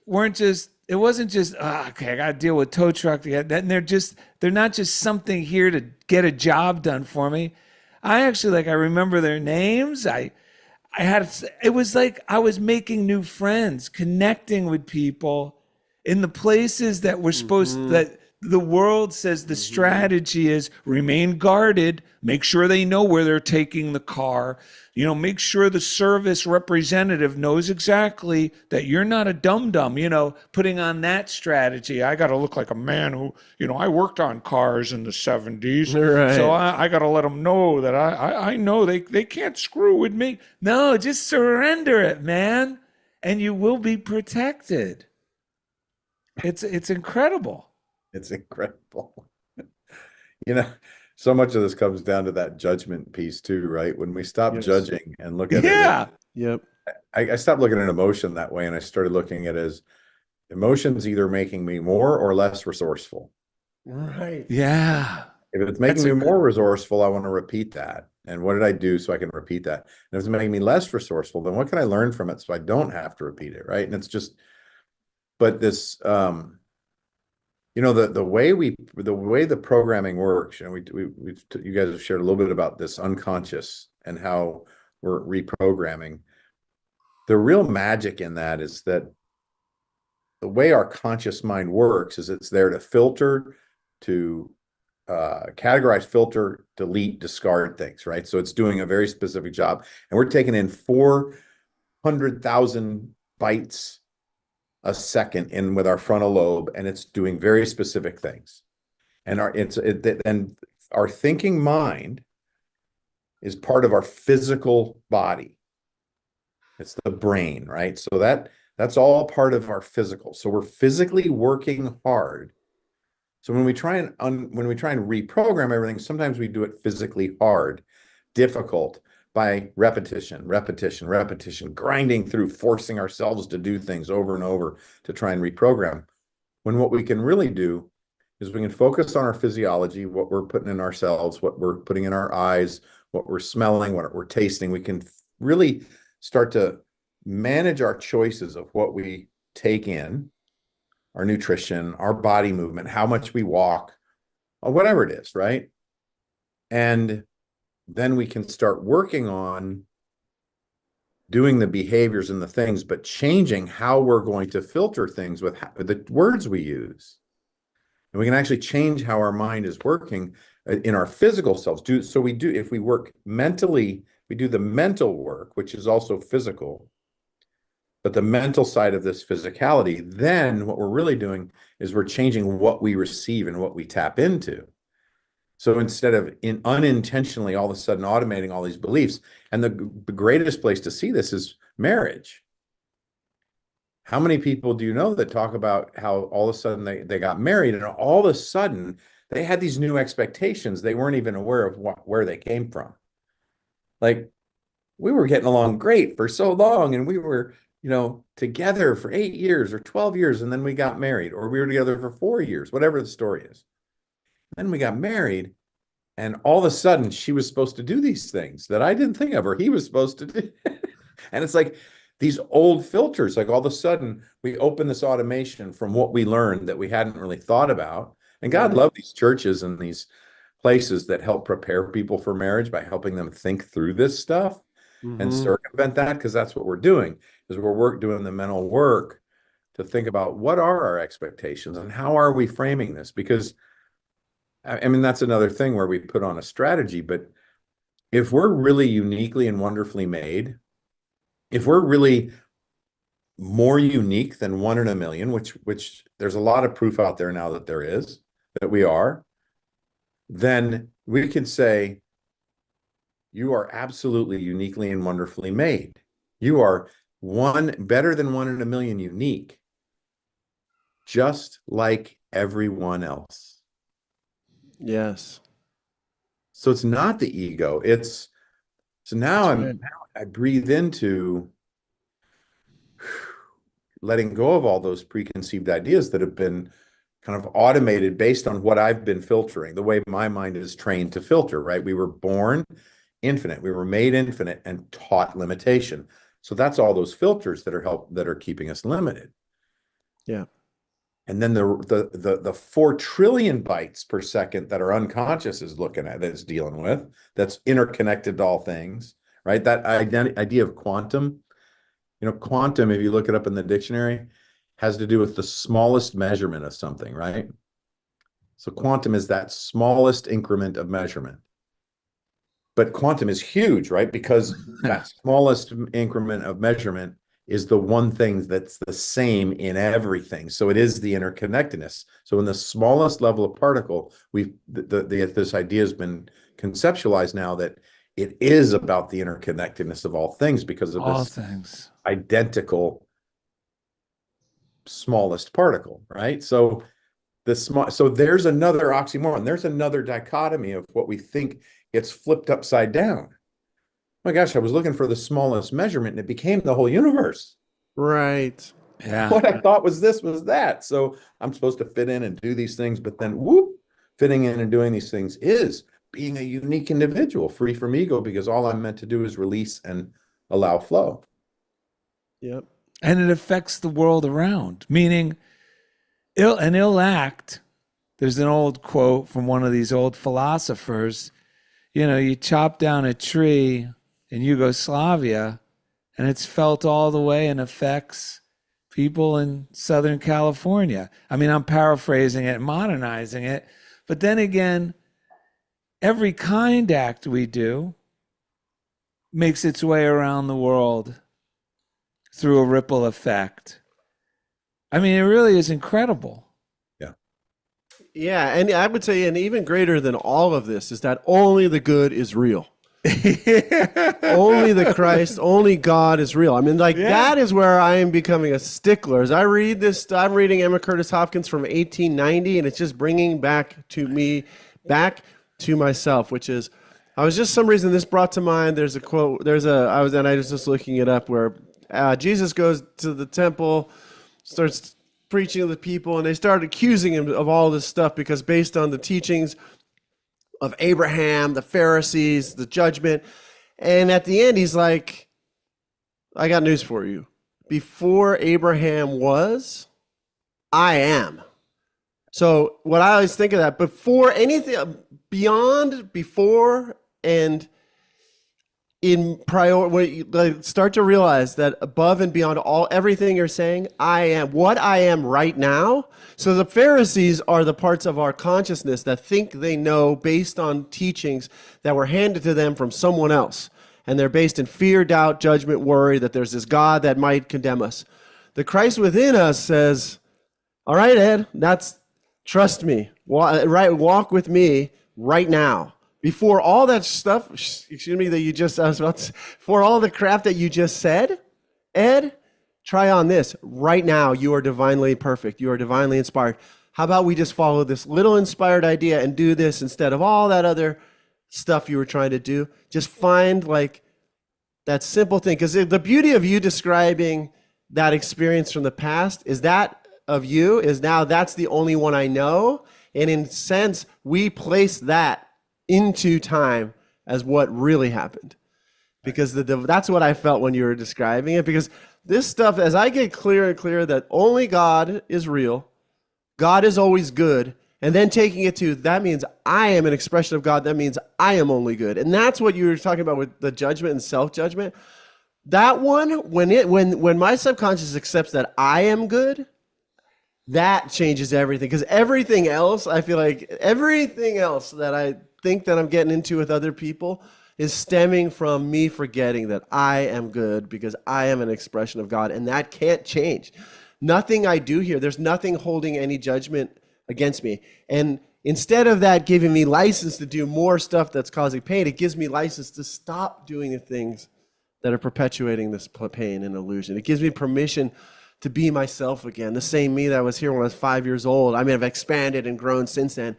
it wasn't just, okay, I got to deal with tow truck. And they're not just something here to get a job done for me. I remember their names. It was like I was making new friends, connecting with people in the places that we're supposed, that the world says the strategy is remain guarded, make sure they know where they're taking the car, make sure the service representative knows exactly that you're not a dum-dum, putting on that strategy. I got to look like a man who, I worked on cars in the 70s. Right. So I got to let them know that I know they can't screw with me. No, just surrender it, man. And you will be protected. It's incredible. It's incredible. So much of this comes down to that judgment piece too, right? When we stop judging and look at it. Yep. I stopped looking at emotion that way, and I started looking at it as emotions either making me more or less resourceful. Right. Yeah. If it's making me more resourceful, I want to repeat that. And what did I do so I can repeat that? And if it's making me less resourceful, then what can I learn from it so I don't have to repeat it, right? And it's just, but this, the way the programming works, you guys have shared a little bit about this unconscious and how we're reprogramming. The real magic in that is that the way our conscious mind works is it's there to filter, to categorize, filter, delete, discard things, right? So it's doing a very specific job. And we're taking in 400,000 bytes a second in with our frontal lobe, and it's doing very specific things. And our thinking mind is part of our physical body. It's the brain, right? So that's all part of our physical. So we're physically working hard. So when we try and reprogram everything, sometimes we do it physically hard, difficult, by repetition, grinding through, forcing ourselves to do things over and over to try and reprogram. When what we can really do is we can focus on our physiology, what we're putting in ourselves, what we're putting in our eyes, what we're smelling, what we're tasting. We can really start to manage our choices of what we take in, our nutrition, our body movement, how much we walk, or whatever it is, right? And then we can start working on doing the behaviors and the things, but changing how we're going to filter things with the words we use. And we can actually change how our mind is working in our physical selves. If we work mentally, we do the mental work, which is also physical, but the mental side of this physicality, then what we're really doing is we're changing what we receive and what we tap into. So instead of unintentionally all of a sudden automating all these beliefs, and the greatest place to see this is marriage. How many people do you know that talk about how all of a sudden they got married, and all of a sudden they had these new expectations they weren't even aware of where they came from? Like, we were getting along great for so long, and we were, together for 8 years or 12 years, and then we got married, or we were together for 4 years, whatever the story is. Then we got married, and all of a sudden she was supposed to do these things that I didn't think of, or he was supposed to do. And it's like these old filters, like all of a sudden we open this automation from what we learned that we hadn't really thought about. And God love these churches and these places that help prepare people for marriage by helping them think through this stuff and circumvent that, because that's what we're doing, is we're doing the mental work to think about what are our expectations and how are we framing this. Because I mean, that's another thing where we put on a strategy, but if we're really uniquely and wonderfully made, if we're really more unique than 1 in a million, which there's a lot of proof out there now that there is, that we are, then we could say, you are absolutely uniquely and wonderfully made. You are better than 1 in a million unique, just like everyone else. Yes. So it's not the ego. Now I breathe into letting go of all those preconceived ideas that have been kind of automated based on what I've been filtering, the way my mind is trained to filter, right? We were born infinite. We were made infinite and taught limitation. So that's all those filters that are keeping us limited. Yeah. And then the 4 trillion bytes per second that our unconscious is looking at, that's dealing with, that's interconnected to all things, right? That idea of quantum, quantum, if you look it up in the dictionary, has to do with the smallest measurement of something, right? So quantum is that smallest increment of measurement. But quantum is huge, right? Because that smallest increment of measurement is the one thing that's the same in everything. So it is the interconnectedness. So in the smallest level of particle, this idea has been conceptualized now that it is about the interconnectedness of all things because of this identical smallest particle, right? So there's another oxymoron. There's another dichotomy of what we think gets flipped upside down. my gosh, I was looking for the smallest measurement and it became the whole universe. Right. Yeah. What I thought was this was that. So I'm supposed to fit in and do these things, but then whoop, fitting in and doing these things is being a unique individual, free from ego, because all I'm meant to do is release and allow flow. Yep. And it affects the world around, meaning an ill act. There's an old quote from one of these old philosophers. You chop down a tree in Yugoslavia and it's felt all the way and affects people in Southern California. I mean, I'm paraphrasing it, modernizing it. But then again, every kind act we do makes its way around the world through a ripple effect. I mean, it really is incredible. Yeah, and I would say, and even greater than all of this, is that only the good is real. Only the Christ, only God is real. I mean, that is where I am becoming a stickler. As I read this, I'm reading Emma Curtis Hopkins from 1890, and it's just bringing back to myself, which is, I was just, some reason this brought to mind, there's a quote, I was just looking it up, where Jesus goes to the temple, starts preaching to the people, and they started accusing him of all this stuff because based on the teachings of Abraham, the Pharisees, the judgment. And at the end, he's like, I got news for you. Before Abraham was, I am. So what I always think of that, before anything, beyond, before, and in start to realize that above and beyond everything you're saying, I am what I am right now. So the Pharisees are the parts of our consciousness that think they know based on teachings that were handed to them from someone else. And they're based in fear, doubt, judgment, worry that there's this God that might condemn us. The Christ within us says, all right, Ed, trust me, walk with me right now. Before all that stuff, that you just, for all the crap that you just said, Ed, try on this. Right now, you are divinely perfect. You are divinely inspired. How about we just follow this little inspired idea and do this instead of all that other stuff you were trying to do? Just find that simple thing. Because the beauty of you describing that experience from the past is that of you is now that's the only one I know. And in a sense, we place that into time as what really happened, because that's what I felt when you were describing it. Because this stuff, as I get clearer and clearer that only God is real, God is always good, and then taking it to that means I am an expression of God. That means I am only good, and that's what you were talking about with the judgment and self-judgment. That one, when my subconscious accepts that I am good, that changes everything. Because everything else, I feel like everything else that I think that I'm getting into with other people is stemming from me forgetting that I am good because I am an expression of God, and that can't change. Nothing I do here, there's nothing holding any judgment against me. And instead of that giving me license to do more stuff that's causing pain, it gives me license to stop doing the things that are perpetuating this pain and illusion. It gives me permission to be myself again, the same me that was here when I was 5 years old. I mean, I've expanded and grown since then.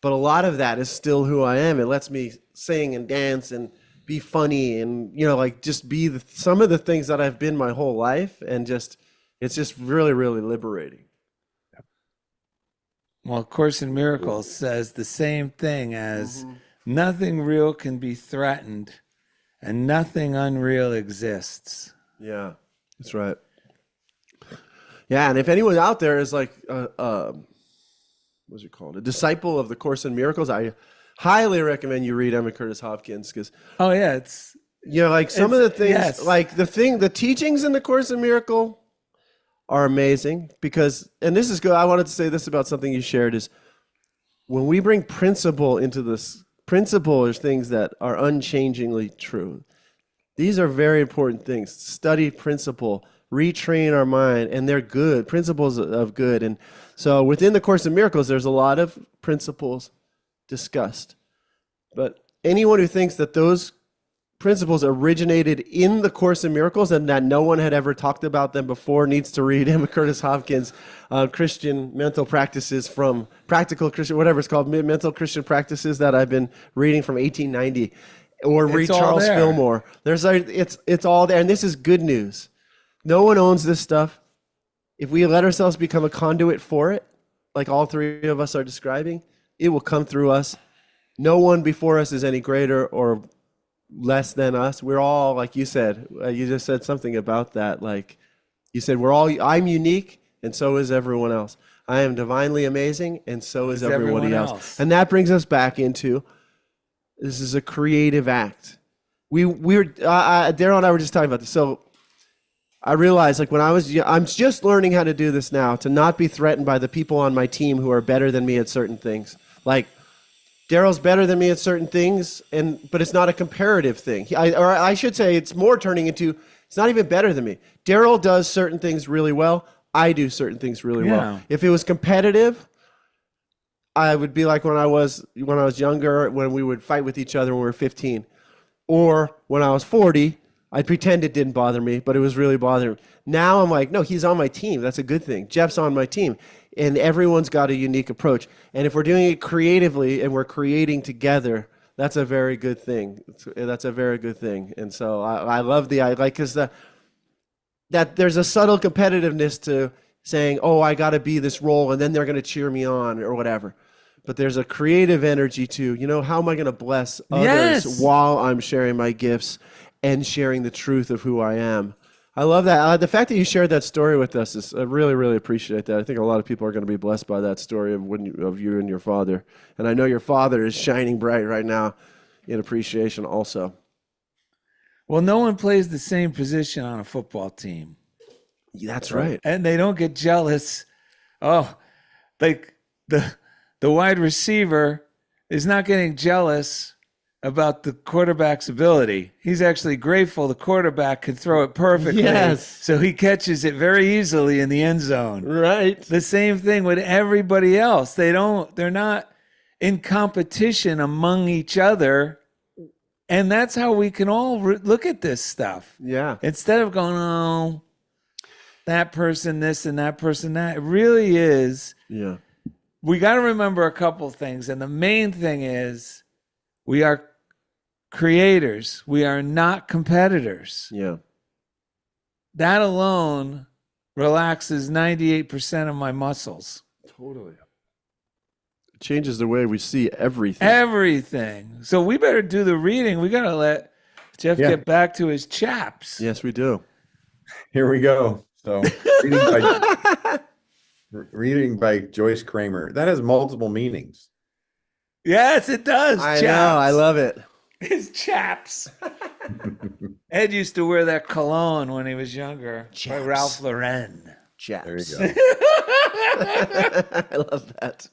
But a lot of that is still who I am. It lets me sing and dance and be funny and, just be some of the things that I've been my whole life. And it's just really, really liberating. Well, Course in Miracles says the same thing as nothing real can be threatened and nothing unreal exists. Yeah, that's right. Yeah, and if anyone out there is like, what's it called? A disciple of the Course in Miracles, I highly recommend you read Emma Curtis Hopkins because it's some of the things the teachings in the Course in Miracle are amazing because, and this is good. I wanted to say this about something you shared is when we bring principle into this, principle is things that are unchangingly true. These are very important things. Study principle, retrain our mind, and they're good principles of good. And so within the Course in Miracles, there's a lot of principles discussed. But anyone who thinks that those principles originated in the Course in Miracles and that no one had ever talked about them before needs to read Emma Curtis Hopkins' Christian mental practices from Practical Christian, whatever it's called, mental Christian practices that I've been reading from 1890. Or read Charles Fillmore. It's all there. And this is good news. No one owns this stuff. If we let ourselves become a conduit for it, like all three of us are describing, it will come through us. No one before us is any greater or less than us. We're all, like you said, you just said something about that. Like you said, I'm unique, and so is everyone else. I am divinely amazing, and so is everybody else. And that brings us back into, this is a creative act. Darrell and I were just talking about this. So I realized, like, when I'm just learning how to do this now, to not be threatened by the people on my team who are better than me at certain things. Like, Darrell's better than me at certain things, but it's not a comparative thing. Or I should say, it's more turning into, it's not even better than me. Darrell does certain things really well. I do certain things really well. If it was competitive, I would be like when I was younger, when we would fight with each other when we were 15. Or when I was 40, I'd pretend it didn't bother me, but it was really bothering me. Now I'm like, no, he's on my team. That's a good thing. Jeff's on my team. And everyone's got a unique approach. And if we're doing it creatively and we're creating together, that's a very good thing. That's a very good thing. And so I love because that there's a subtle competitiveness to saying, oh, I got to be this role, and then they're going to cheer me on or whatever. But there's a creative energy to, how am I going to bless others while I'm sharing my gifts and sharing the truth of who I am. I love that. The fact that you shared that story with us is, I really, really appreciate that. I think a lot of people are going to be blessed by that story of you and your father. And I know your father is shining bright right now in appreciation also. Well, no one plays the same position on a football team. That's right. And they don't get jealous. Oh, like the wide receiver is not getting jealous about the quarterback's ability. He's actually grateful the quarterback can throw it perfectly. Yes. So he catches it very easily in the end zone. Right. The same thing with everybody else. They're not in competition among each other. And that's how we can all look at this stuff. Yeah. Instead of going, oh, that person this and that person that. It really is. Yeah. We got to remember a couple things. And the main thing is we are creators. We are not competitors. Yeah. That alone relaxes 98% of my muscles. Totally. It changes the way we see everything. Everything. So we better do the reading. We got to let Jeff get back to his chaps. Yes, we do. Here we go. So reading by Joyce Kramer. That has multiple meanings. Yes, it does. I know. I love it. His chaps. Ed used to wear that cologne when he was younger. By Ralph Lauren. Chaps. There you go. I love that.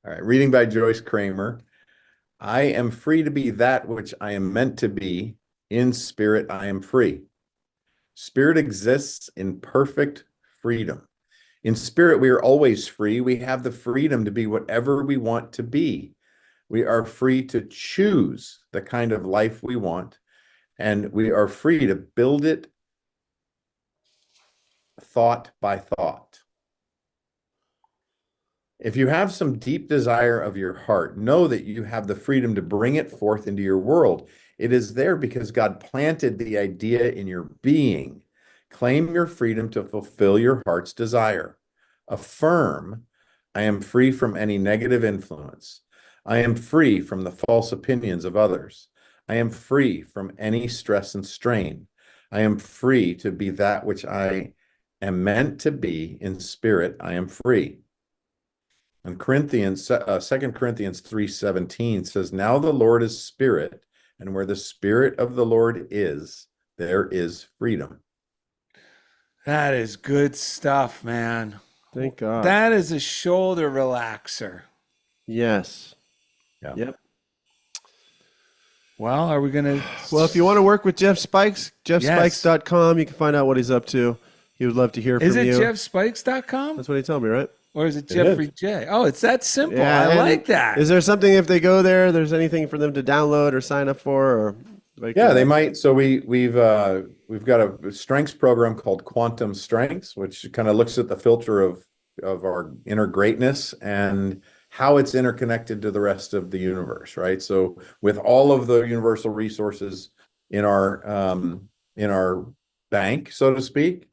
All right. Reading by Joyce Kramer. I am free to be that which I am meant to be. In spirit, I am free. Spirit exists in perfect freedom. In spirit, we are always free. We have the freedom to be whatever we want to be. We are free to choose the kind of life we want, and we are free to build it thought by thought. If you have some deep desire of your heart, know that you have the freedom to bring it forth into your world. It is there because God planted the idea in your being. Claim your freedom to fulfill your heart's desire. Affirm, I am free from any negative influence. I am free from the false opinions of others. I am free from any stress and strain. I am free to be that which I am meant to be in spirit. I am free. And 2 Corinthians 3:17 says, now the Lord is spirit, and where the spirit of the Lord is, there is freedom. That is good stuff, man. Thank God. That is a shoulder relaxer. Yes. Yeah. Yep. Well, are we going to... Well, if you want to work with Jeff Spikes, jeffspikes.com, you can find out what he's up to. He would love to hear from you. Is it jeffspikes.com? That's what he told me, right? Or is it Jeffrey J? Oh, it's that simple. Yeah, I like that. Is there something, if they go there, there's anything for them to download or sign up for? Or they might. So we've got a strengths program called Quantum Strengths, which kind of looks at the filter of our inner greatness and how it's interconnected to the rest of the universe, right? So with all of the universal resources in our bank, so to speak,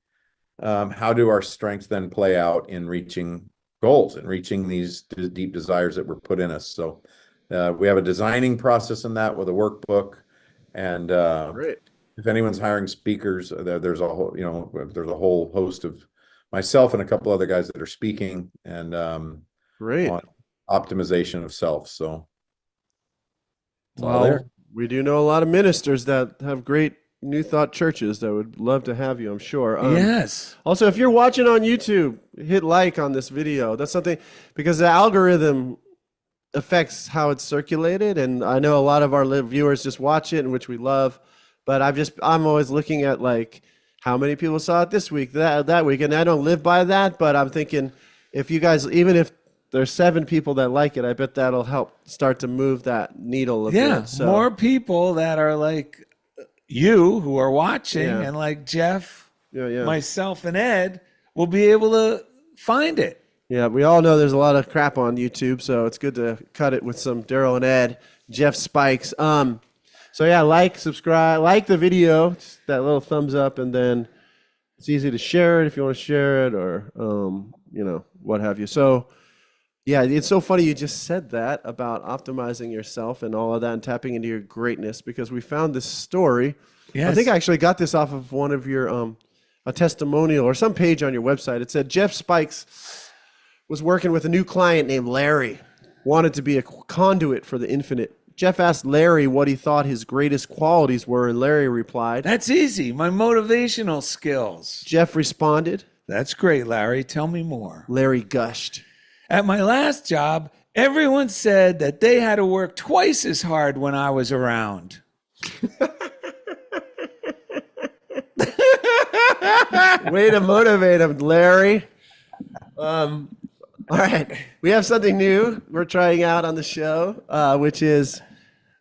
how do our strengths then play out in reaching goals and reaching these deep desires that were put in us? So we have a designing process in that with a workbook, and Great. if anyone's hiring speakers, there's a whole host of myself and a couple other guys that are speaking and Great on optimization of self. So it's all Well, there. we do know a lot of ministers that have great New Thought churches that would love to have you, I'm sure. yes. Also, if you're watching on YouTube, hit like on this video. That's something, because the algorithm affects how it's circulated, and I know a lot of our viewers just watch it, and which we love. But I'm always looking at like how many people saw it this week, that week, and I don't live by that. But I'm thinking, if you guys, even if there's 7 people that like it, I bet that'll help start to move that needle a bit. So, more people that are like you who are watching, and like Jeff, myself, and Ed will be able to find it. Yeah, we all know there's a lot of crap on YouTube, so it's good to cut it with some Darrell and Ed, Jeff Spikes. So yeah, like, subscribe, like the video, just that little thumbs up, and then it's easy to share it if you want to share it, or what have you. So yeah, it's so funny you just said that about optimizing yourself and all of that and tapping into your greatness, because we found this story. Yes. I think I actually got this off of one of your a testimonial or some page on your website. It said Jeff Spikes was working with a new client named Larry, wanted to be a conduit for the infinite. Jeff asked Larry what he thought his greatest qualities were, and Larry replied, "That's easy, my motivational skills." Jeff responded, "That's great, Larry. Tell me more." Larry gushed, "At my last job, everyone said that they had to work twice as hard when I was around." Way to motivate him, Larry. All right, we have something new we're trying out on the show, which is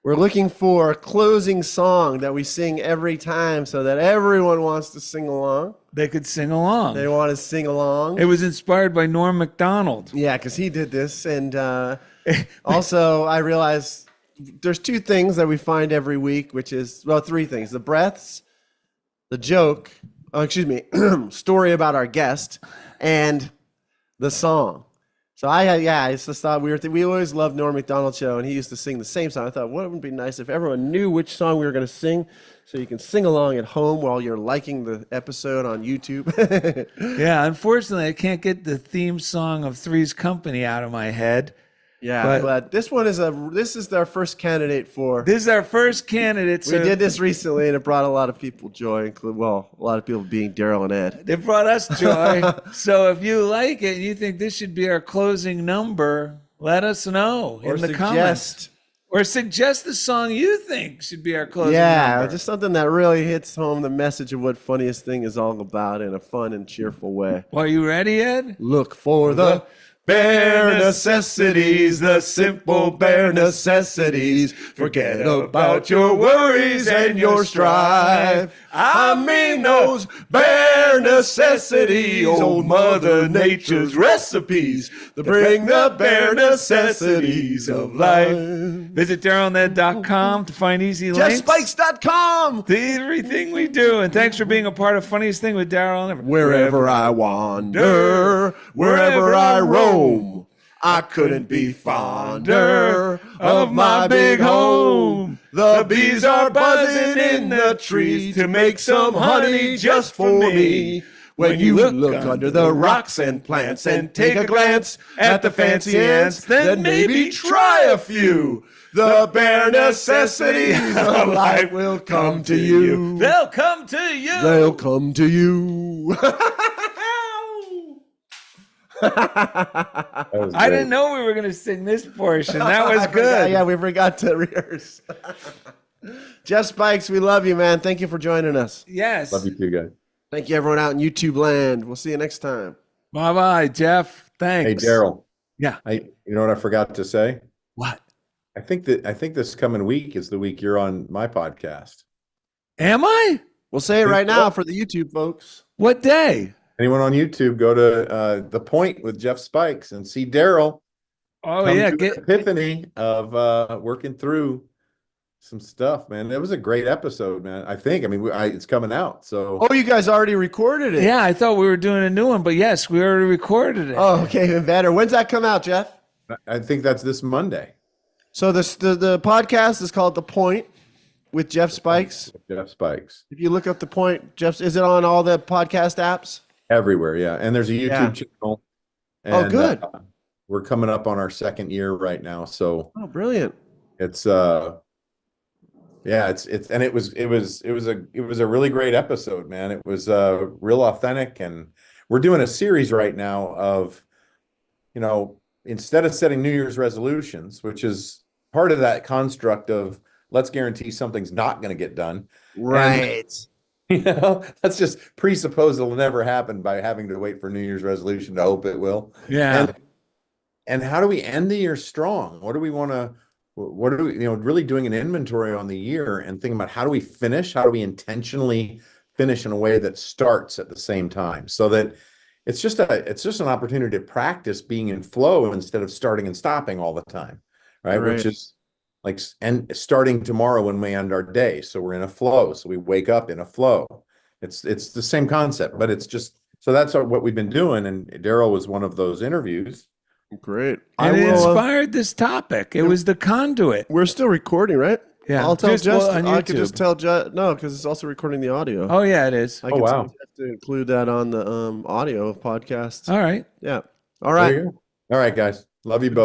we're looking for a closing song that we sing every time so that everyone wants to sing along. They could sing along. They want to sing along. It was inspired by Norm Macdonald. Yeah, because he did this. And also, I realized there's 2 things that we find every week, which is, well, 3 things. The breaths, the joke, story about our guest, and the song. So I just thought we always loved Norm Macdonald's show, and he used to sing the same song. I thought, what would be nice if everyone knew which song we were going to sing, so you can sing along at home while you're liking the episode on YouTube. Yeah, unfortunately, I can't get the theme song of Three's Company out of my head. Yeah, but this is our first candidate for. This is our first candidate. We did this recently, and it brought a lot of people joy, a lot of people being Darrell and Ed. It brought us joy. So if you like it and you think this should be our closing number, let us know in the comments. Or suggest the song you think should be our closing number. Yeah, just something that really hits home the message of what Funniest Thing is all about in a fun and cheerful way. Well, are you ready, Ed? Look for the bare necessities, the simple bare necessities. Forget about your worries and your strife. I mean those bare necessities, old Mother Nature's recipes that bring the bare necessities of life. Visit DarrellandEd.com to find easy links. JeffSpikes.com to everything we do. And thanks for being a part of Funniest Thing with Darrell and Ed. Wherever I wander, wherever I roam, I couldn't be fonder of my big home. The bees are buzzing in the trees to make some honey just for me. When you look under the rocks and plants and take a glance at the fancy ants, then maybe try a few. The bare necessities of life will come to you. They'll come to you. They'll come to you. I didn't know we were going to sing this portion. That was good. Yeah, we forgot to rehearse. Jeff Spikes, we love you, man. Thank you for joining us. Yes. Love you too, guys. Thank you, everyone out in YouTube land. We'll see you next time. Bye-bye, Jeff. Thanks. Hey, Darrell. Yeah. You know what I forgot to say? What? I think this coming week is the week you're on my podcast. Am I? We'll say it right now for the YouTube folks. What day? Anyone on YouTube, go to The Point with Jeff Spikes and see Darrell. epiphany of working through some stuff, man. It was a great episode, man. I think. I mean, it's coming out. So. Oh, you guys already recorded it? Yeah, I thought we were doing a new one, but yes, we already recorded it. Oh, okay, even better. When's that come out, Jeff? I think that's this Monday. So the podcast is called The Point with Jeff Spikes. Jeff Spikes. If you look up The Point, Jeff, is it on all the podcast apps? Everywhere, yeah. And there's a YouTube channel. And, good. We're coming up on our second year right now, so. Oh, brilliant. It's it was a really great episode, man. It was real authentic, and we're doing a series right now of, instead of setting New Year's resolutions, which is part of that construct of let's guarantee something's not going to get done. Right. And, let's just presuppose it'll never happen by having to wait for New Year's resolution to hope it will. Yeah. And how do we end the year strong? What are we, really doing an inventory on the year and thinking about how do we finish? How do we intentionally finish in a way that starts at the same time, so that it's just an opportunity to practice being in flow instead of starting and stopping all the time, right? Which is like, and starting tomorrow when we end our day. So we're in a flow. So we wake up in a flow. It's the same concept, but it's just, so that's what we've been doing. And Darrell was one of those interviews. Great. And it inspired this topic. It was the Conduit. We're still recording, right? Yeah. I'll tell Justin. I could just tell Justin. No, because it's also recording the audio. Oh, yeah, it is. I have to include that on the audio podcast. All right. Yeah. All right. All right, guys. Love you both.